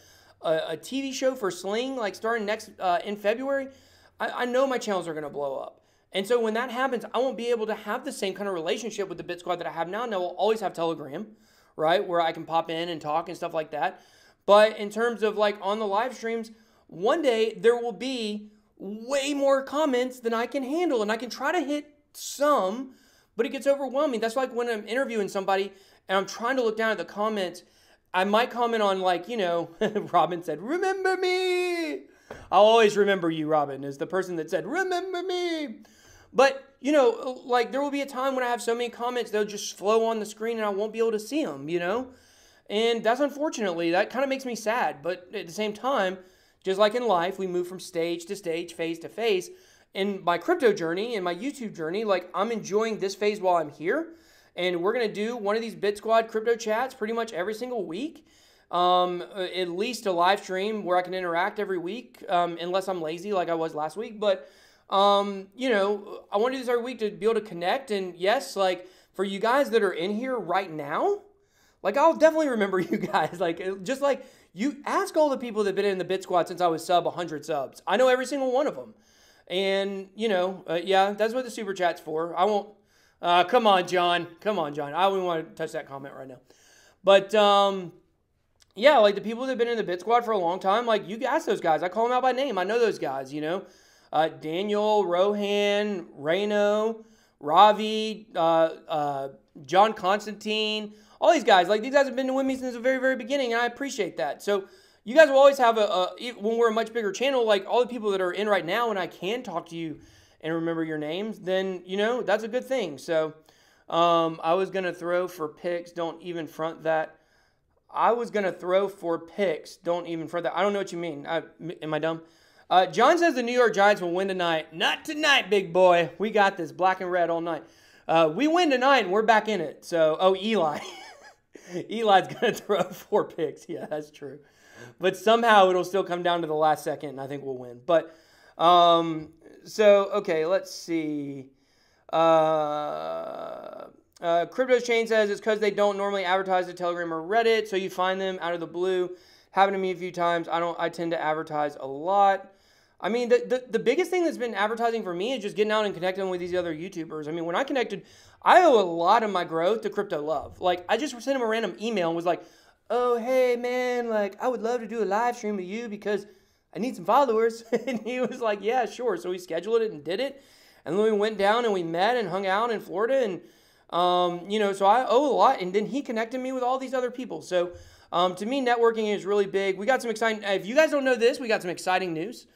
Speaker 1: TV show for Sling, like starting next in February, I know my channels are going to blow up. And so when that happens, I won't be able to have the same kind of relationship with the BitSquad that I have now. Now, we'll always have Telegram, right, where I can pop in and talk and stuff like that. But in terms of like on the live streams, one day there will be way more comments than I can handle. And I can try to hit some, but it gets overwhelming. That's like when I'm interviewing somebody and I'm trying to look down at the comments, I might comment on like, you know, Robin said, remember me. I'll always remember you, Robin, is the person that said, remember me. But, you know, like there will be a time when I have so many comments, they'll just flow on the screen and I won't be able to see them, you know. And that's unfortunately, that kind of makes me sad. But at the same time, just like in life, we move from stage to stage, phase to phase. In my crypto journey and my YouTube journey, like I'm enjoying this phase while I'm here. And we're going to do one of these BitSquad crypto chats pretty much every single week. At least a live stream where I can interact every week, unless I'm lazy like I was last week. But, you know, I want to do this every week to be able to connect. And yes, like for you guys that are in here right now, like I'll definitely remember you guys. Like just like you ask all the people that have been in the BitSquad since I was 100 subs. I know every single one of them. And, you know, yeah, that's what the super chat's for. I won't, come on, John. Come on, John. I wouldn't want to touch that comment right now. But, yeah, like the people that have been in the BitSquad for a long time, like you ask those guys. I call them out by name. I know those guys, you know. Daniel, Rohan, Reno, Ravi, John Constantine, all these guys. Like these guys have been with me since the very, very beginning, and I appreciate that. So you guys will always have when we're a much bigger channel, like all the people that are in right now, and I can talk to you and remember your names, then, you know, that's a good thing. So I was going to throw for picks. Don't even front that. I was going to throw for picks. Don't even front that. I don't know what you mean. Am I dumb? John says the New York Giants will win tonight. Not tonight, big boy. We got this black and red all night. We win tonight, and we're back in it. So, oh, Eli. Eli's going to throw 4 picks. Yeah, that's true. But somehow it'll still come down to the last second, and I think we'll win. But, so, okay, let's see. Crypto Chain says it's because they don't normally advertise to Telegram or Reddit, so you find them out of the blue. Happened to me a few times. I tend to advertise a lot. I mean, the biggest thing that's been advertising for me is just getting out and connecting with these other YouTubers. I mean, when I connected, I owe a lot of my growth to Crypto Love. Like, I just sent him a random email and was like, oh, hey, man, like, I would love to do a live stream with you because I need some followers. And he was like, yeah, sure. So we scheduled it and did it. And then we went down and we met and hung out in Florida. And, you know, so I owe a lot. And then he connected me with all these other people. So To me, networking is really big. We got some exciting, if you guys don't know this, we got some exciting news.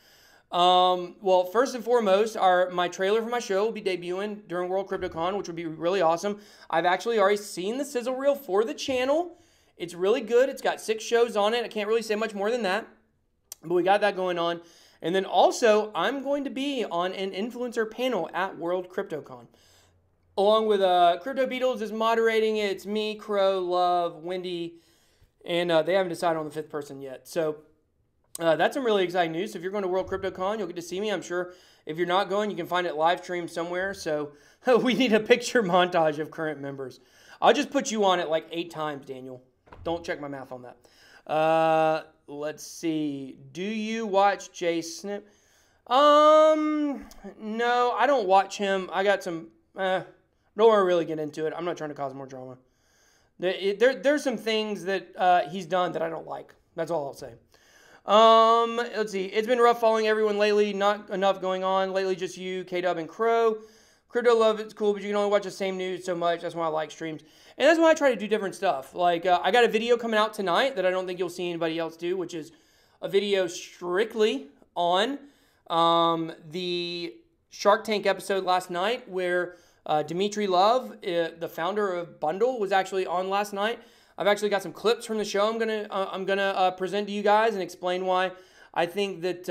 Speaker 1: Well, first and foremost, my trailer for my show will be debuting during World CryptoCon, which would be really awesome. I've actually already seen the sizzle reel for the channel. It's really good. It's got 6 shows on it. I can't really say much more than that, but we got that going on. And then also, I'm going to be on an influencer panel at World CryptoCon, along with Crypto Beatles is moderating it. It's me, Crow, Love, Wendy, and they haven't decided on the 5th person yet. So that's some really exciting news. So if you're going to World CryptoCon, you'll get to see me. I'm sure if you're not going, you can find it live stream somewhere. So we need a picture montage of current members. I'll just put you on it like 8 times, Daniel. Don't check my math on that. Let's see. Do you watch Jay Snip? No, I don't watch him. I got some... don't want to really get into it. I'm not trying to cause more drama. There's some things that he's done that I don't like. That's all I'll say. Let's see. It's been rough following everyone lately. Not enough going on. Lately, just you, K-Dub, and Crow. Crypto Love, it's cool, but you can only watch the same news so much. That's why I like streams. And that's why I try to do different stuff. Like, I got a video coming out tonight that I don't think you'll see anybody else do, which is a video strictly on the Shark Tank episode last night where Dimitri Love, the founder of Bundle, was actually on last night. I've actually got some clips from the show I'm gonna present to you guys and explain why I think that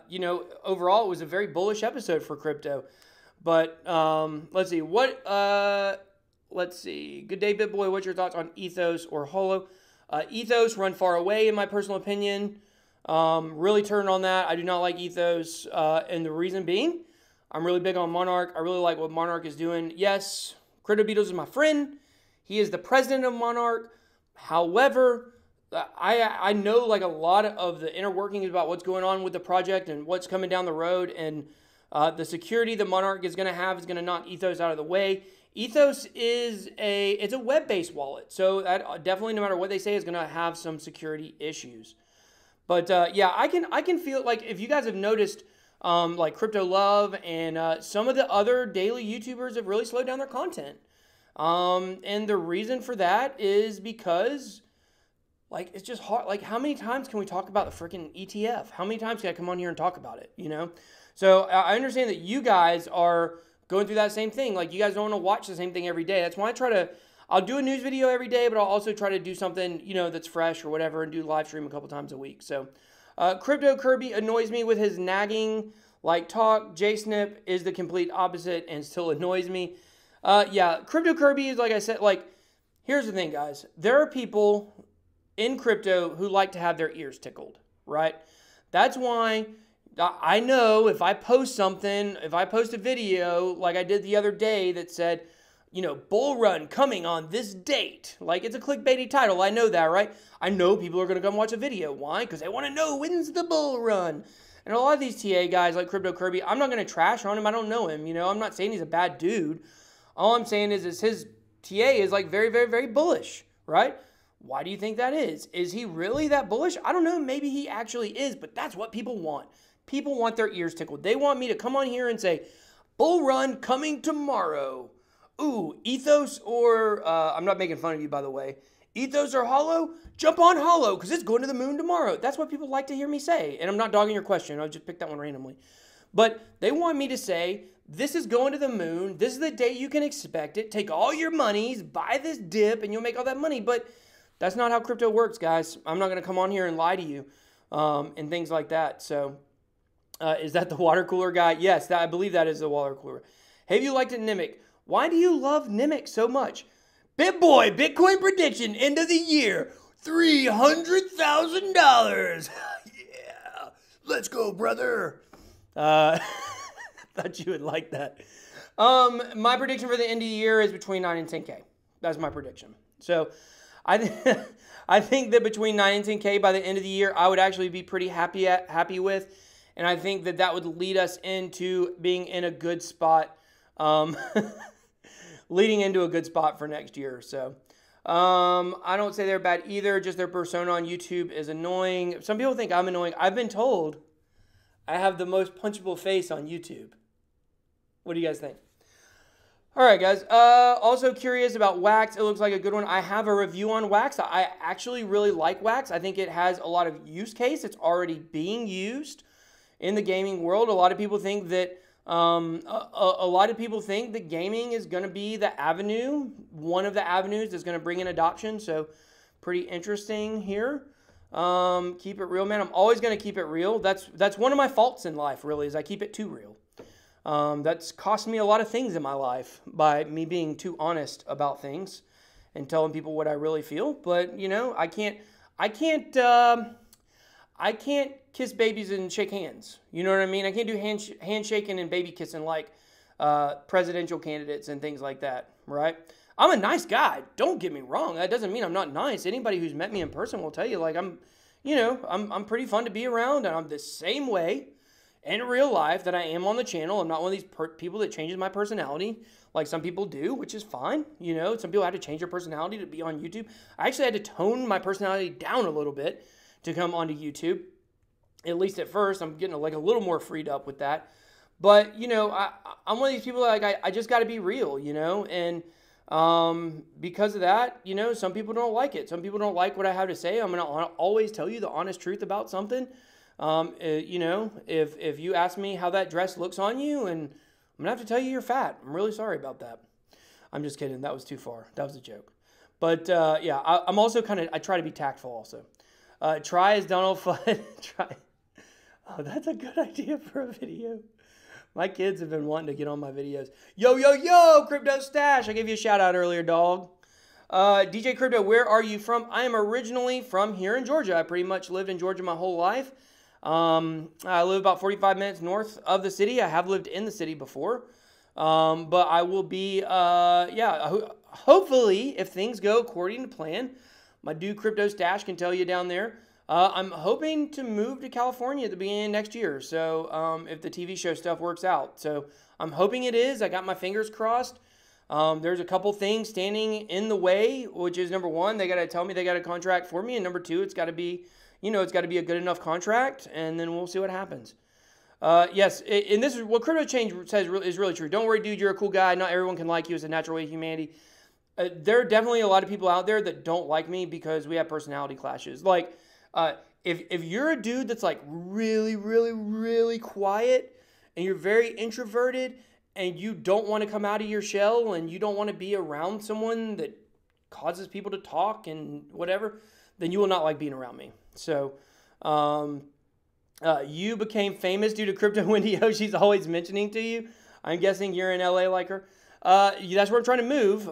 Speaker 1: you know, overall it was a very bullish episode for crypto. But let's see let's see. Good day, BitBoy. What's your thoughts on Ethos or Holo? Ethos run far away, in my personal opinion. Really turn on that. I do not like Ethos, and the reason being, I'm really big on Monarch. I really like what Monarch is doing. Yes, Crypto Beatles is my friend. He is the president of Monarch. However, I know like a lot of the inner workings about what's going on with the project and what's coming down the road, and the security the Monarch is going to have is going to knock Ethos out of the way. Ethos is it's a web-based wallet, so that definitely, no matter what they say, is going to have some security issues. But yeah, I can feel like if you guys have noticed, like Crypto Love and some of the other daily YouTubers have really slowed down their content. And the reason for that is because, like, it's just hard. Like, how many times can we talk about the freaking ETF? How many times can I come on here and talk about it, you know? So I understand that you guys are going through that same thing. Like, you guys don't want to watch the same thing every day. That's why I'll do a news video every day, but I'll also try to do something, you know, that's fresh or whatever, and do live stream a couple times a week. So Crypto Kirby annoys me with his nagging like talk. JSnip is the complete opposite and still annoys me. Yeah, Crypto Kirby is, like I said, like, here's the thing, guys. There are people in crypto who like to have their ears tickled, right? That's why I know if I post something, if I post a video like I did the other day that said, you know, bull run coming on this date. Like, it's a clickbaity title. I know that, right? I know people are going to come watch a video. Why? Because they want to know when's the bull run. And a lot of these TA guys like Crypto Kirby, I'm not going to trash on him. I don't know him. You know, I'm not saying he's a bad dude. All I'm saying is his TA is like very, very, very bullish, right? Why do you think that is? Is he really that bullish? I don't know. Maybe he actually is, but that's what people want. People want their ears tickled. They want me to come on here and say, bull run coming tomorrow. Ooh, Ethos or, I'm not making fun of you, by the way. Ethos or Holo? Jump on Holo, because it's going to the moon tomorrow. That's what people like to hear me say. And I'm not dogging your question. I just picked that one randomly. But they want me to say, this is going to the moon. This is the day you can expect it. Take all your monies, buy this dip, and you'll make all that money. But that's not how crypto works, guys. I'm not going to come on here and lie to you and things like that. So is that the water cooler guy? Yes, I believe that is the water cooler. Have you liked it, Nimic? Why do you love Nimic so much? BitBoy, Bitcoin prediction, end of the year, $300,000. Yeah, let's go, brother. Thought you would like that. My prediction for the end of the year is between 9 and 10K. That's my prediction. So I think that between 9 and 10K by the end of the year, I would actually be pretty happy with. And I think that would lead us into being in a good spot. Leading into a good spot for next year. So I don't say they're bad either, just their persona on YouTube is annoying. Some people think I'm annoying. I've been told I have the most punchable face on YouTube. What do you guys think? All right, guys. Also curious about Wax. It looks like a good one. I have a review on Wax. I actually really like Wax. I think it has a lot of use case. It's already being used in the gaming world. A lot of people think that gaming is going to be the avenue, one of the avenues that's going to bring in adoption. So pretty interesting here. Keep it real, man. I'm always going to keep it real. That's one of my faults in life, really, is I keep it too real. That's cost me a lot of things in my life by me being too honest about things and telling people what I really feel. But you know, I can't kiss babies and shake hands. You know what I mean? I can't do handshaking and baby kissing like presidential candidates and things like that, right? I'm a nice guy. Don't get me wrong. That doesn't mean I'm not nice. Anybody who's met me in person will tell you, like, I'm pretty fun to be around, and I'm the same way in real life that I am on the channel. I'm not one of these people that changes my personality like some people do, which is fine. You know, some people had to change their personality to be on YouTube. I actually had to tone my personality down a little bit to come onto YouTube. At least at first, I'm getting like a little more freed up with that. But, you know, I'm one of these people that, like, I just got to be real, you know, and because of that, you know, some people don't like it. Some people don't like what I have to say. I'm going to always tell you the honest truth about something. You know, if you ask me how that dress looks on you, and I'm gonna have to tell you you're fat. I'm really sorry about that. I'm just kidding. That was too far. That was a joke. But yeah, I'm also I try to be tactful also. Try as Donald Fudd. Try. Oh, that's a good idea for a video. My kids have been wanting to get on my videos. Yo, yo, yo, Crypto Stash. I gave you a shout out earlier, dog. DJ Crypto, where are you from? I am originally from here in Georgia. I pretty much lived in Georgia my whole life. I live about 45 minutes north of the city. I have lived in the city before. But I will be, hopefully, if things go according to plan, my dude Crypto Stash can tell you down there. I'm hoping to move to California at the beginning of next year. So, if the TV show stuff works out. So, I'm hoping it is. I got my fingers crossed. There's a couple things standing in the way, which is number one, they got to tell me they got a contract for me. And number two, it's got to be, you know, it's got to be a good enough contract, and then we'll see what happens. Yes, and this is what Crypto Change says is really true. Don't worry, dude, you're a cool guy. Not everyone can like you. It's a natural way of humanity. There are definitely a lot of people out there that don't like me because we have personality clashes. Like, if you're a dude that's like really, really, really quiet, and you're very introverted, and you don't want to come out of your shell, and you don't want to be around someone that causes people to talk and whatever, then you will not like being around me. So, you became famous due to Crypto Wendy O. She's always mentioning to you. I'm guessing you're in LA like her. That's where I'm trying to move,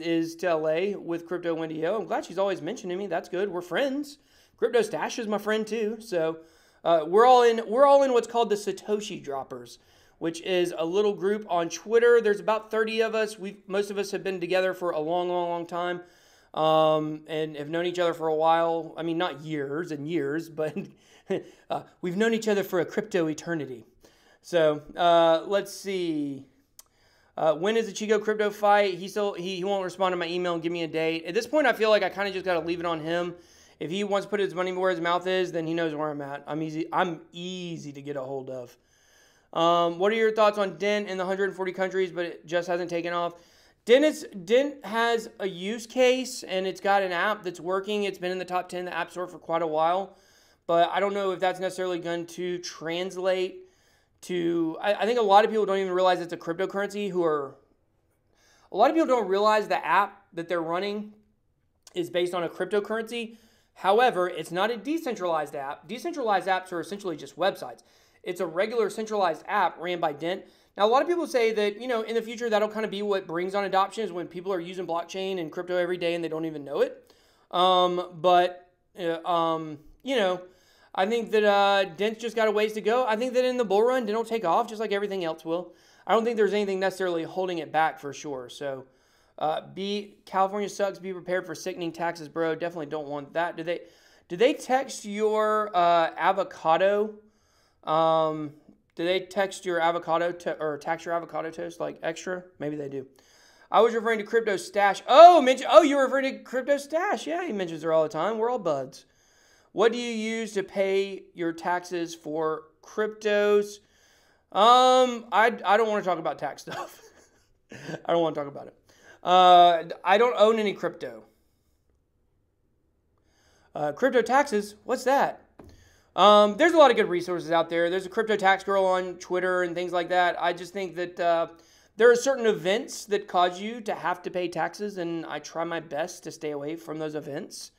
Speaker 1: is to LA with Crypto Wendy O. I'm glad she's always mentioning me. That's good. We're friends. Crypto Stash is my friend too. So, we're all in what's called the Satoshi Droppers, which is a little group on Twitter. There's about 30 of us. Most of us have been together for a long, long, long time. And have known each other for a while. I mean, not years and years, but we've known each other for a crypto eternity. So, let's see. When is the Chico crypto fight? He won't respond to my email and give me a date. At this point, I feel like I kind of just got to leave it on him. If he wants to put his money where his mouth is, then he knows where I'm at. I'm easy to get a hold of. What are your thoughts on Dent in the 140 countries, but it just hasn't taken off? Dent has a use case, and it's got an app that's working. It's been in the top 10 in the App Store for quite a while. But I don't know if that's necessarily going to translate to... I think a lot of people don't even realize it's a cryptocurrency a lot of people don't realize the app that they're running is based on a cryptocurrency. However, it's not a decentralized app. Decentralized apps are essentially just websites. It's a regular centralized app ran by Dent. Now, a lot of people say that, you know, in the future, that'll kind of be what brings on adoption is when people are using blockchain and crypto every day and they don't even know it. You know, I think that Dent's just got a ways to go. I think that in the bull run, Dent will take off just like everything else will. I don't think there's anything necessarily holding it back for sure. So, California sucks. Be prepared for sickening taxes, bro. Definitely don't want that. Do they text your avocado? Do they text your avocado or tax your avocado toast like extra? Maybe they do. I was referring to Crypto Stash. You're referring to Crypto Stash. Yeah, he mentions her all the time. We're all buds. What do you use to pay your taxes for cryptos? I don't want to talk about tax stuff. I don't want to talk about it. I don't own any crypto. Crypto taxes, what's that? There's a lot of good resources out there. There's a crypto tax girl on Twitter and things like that. I just think that there are certain events that cause you to have to pay taxes, and I try my best to stay away from those events.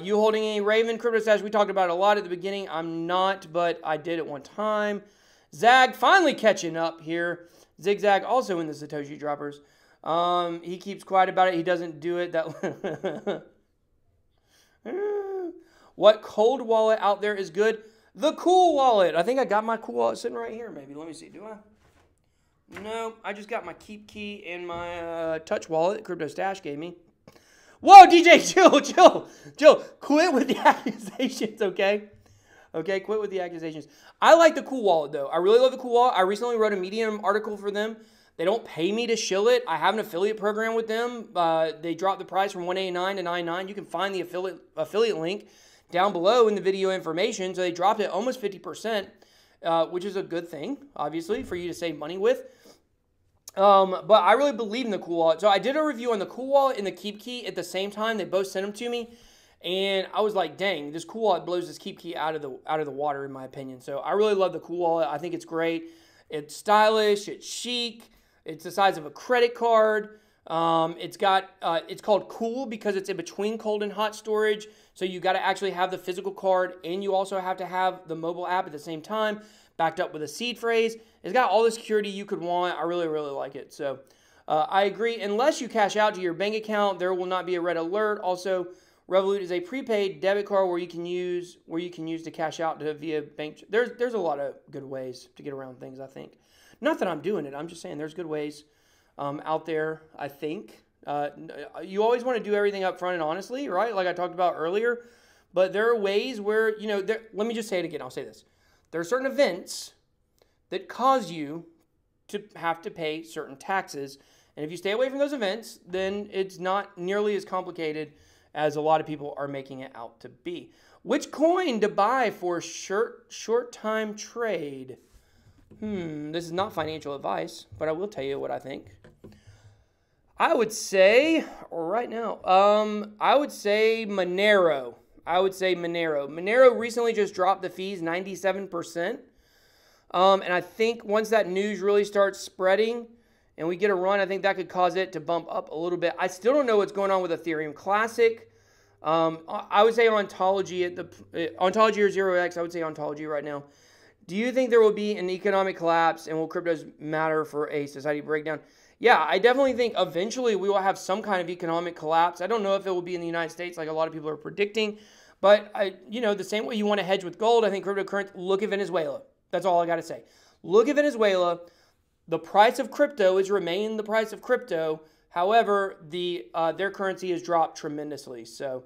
Speaker 1: You holding a Raven crypto stash, we talked about it a lot at the beginning. I'm not, but I did at one time. Zag finally catching up here. Zigzag also in the Satoshi droppers. He keeps quiet about it. He doesn't do it that What cold wallet out there is good? The Cool Wallet. I think I got my Cool Wallet sitting right here, maybe. Let me see. Do I? No, I just got my Keep Key and my Touch Wallet Crypto Stash gave me. Whoa, DJ, chill. Quit with the accusations, okay? Okay, quit with the accusations. I like the Cool Wallet, though. I really love the Cool Wallet. I recently wrote a Medium article for them. They don't pay me to shill it. I have an affiliate program with them. They dropped the price from $189 to $99. You can find the affiliate link down below in the video information. So they dropped it almost 50%, which is a good thing, obviously, for you to save money with. But I really believe in the Cool Wallet. So I did a review on the Cool Wallet and the Keep Key at the same time. They both sent them to me. And I was like, dang, this Cool Wallet blows this Keep Key out of the water, in my opinion. So I really love the Cool Wallet. I think it's great. It's stylish. It's chic. It's the size of a credit card. It's called Cool because it's in between cold and hot storage. So you got to actually have the physical card, and you also have to have the mobile app at the same time, backed up with a seed phrase. It's got all the security you could want. I really, really like it. So I agree. Unless you cash out to your bank account, there will not be a red alert. Also, Revolut is a prepaid debit card where you can use to cash out via bank. There's a lot of good ways to get around things, I think. Not that I'm doing it. I'm just saying there's good ways out there, I think. You always want to do everything up front and honestly, right? Like I talked about earlier. But there are ways where, let me just say it again. I'll say this. There are certain events that cause you to have to pay certain taxes. And if you stay away from those events, then it's not nearly as complicated as a lot of people are making it out to be. Which coin to buy for short-time trade? This is not financial advice, but I will tell you what I think. I would say, right now, I would say Monero. Monero recently just dropped the fees 97%. And I think once that news really starts spreading and we get a run, I think that could cause it to bump up a little bit. I still don't know what's going on with Ethereum Classic. I would say Ontology Ontology or 0x. I would say Ontology right now. Do you think there will be an economic collapse, and will cryptos matter for a society breakdown? Yeah, I definitely think eventually we will have some kind of economic collapse. I don't know if it will be in the United States like a lot of people are predicting, but the same way you want to hedge with gold, I think cryptocurrency. Look at Venezuela. That's all I got to say. Look at Venezuela. The price of crypto has remained the price of crypto. However, their currency has dropped tremendously. So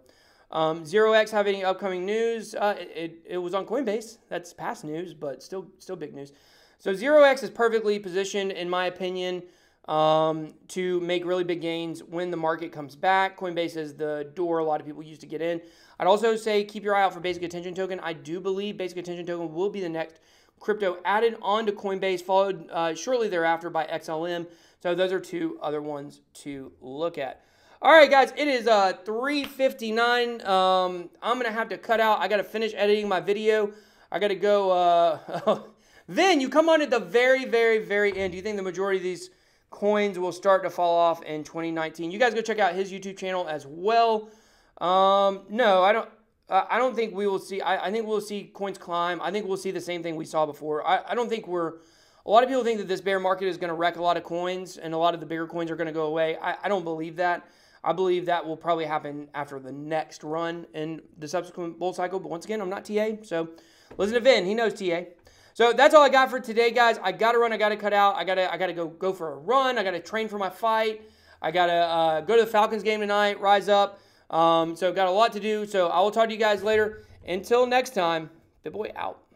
Speaker 1: 0x have any upcoming news? It was on Coinbase. That's past news, but still big news. So 0x is perfectly positioned, in my opinion, to make really big gains when the market comes back. Coinbase is the door a lot of people use to get in. I'd also say keep your eye out for Basic Attention Token. I do believe Basic Attention Token will be the next crypto added onto Coinbase, followed shortly thereafter by XLM. So those are two other ones to look at. All right, guys, it is 3:59. I'm going to have to cut out. I got to finish editing my video. I got to go. Then you come on at the very, very, very end. Do you think the majority of these coins will start to fall off in 2019? You guys go check out his YouTube channel as well. No, I don't think we will see. I think we'll see coins climb. I think we'll see the same thing we saw before. I don't think a lot of people think that this bear market is going to wreck a lot of coins and a lot of the bigger coins are going to go away. I don't believe that. I believe that will probably happen after the next run in the subsequent bull cycle. But once again, I'm not TA. So listen to Vin. He knows TA. So that's all I got for today, guys. I got to run. I got to cut out. I got to go for a run. I got to train for my fight. I got to go to the Falcons game tonight, rise up. So got a lot to do. So I will talk to you guys later. Until next time, BitBoy out.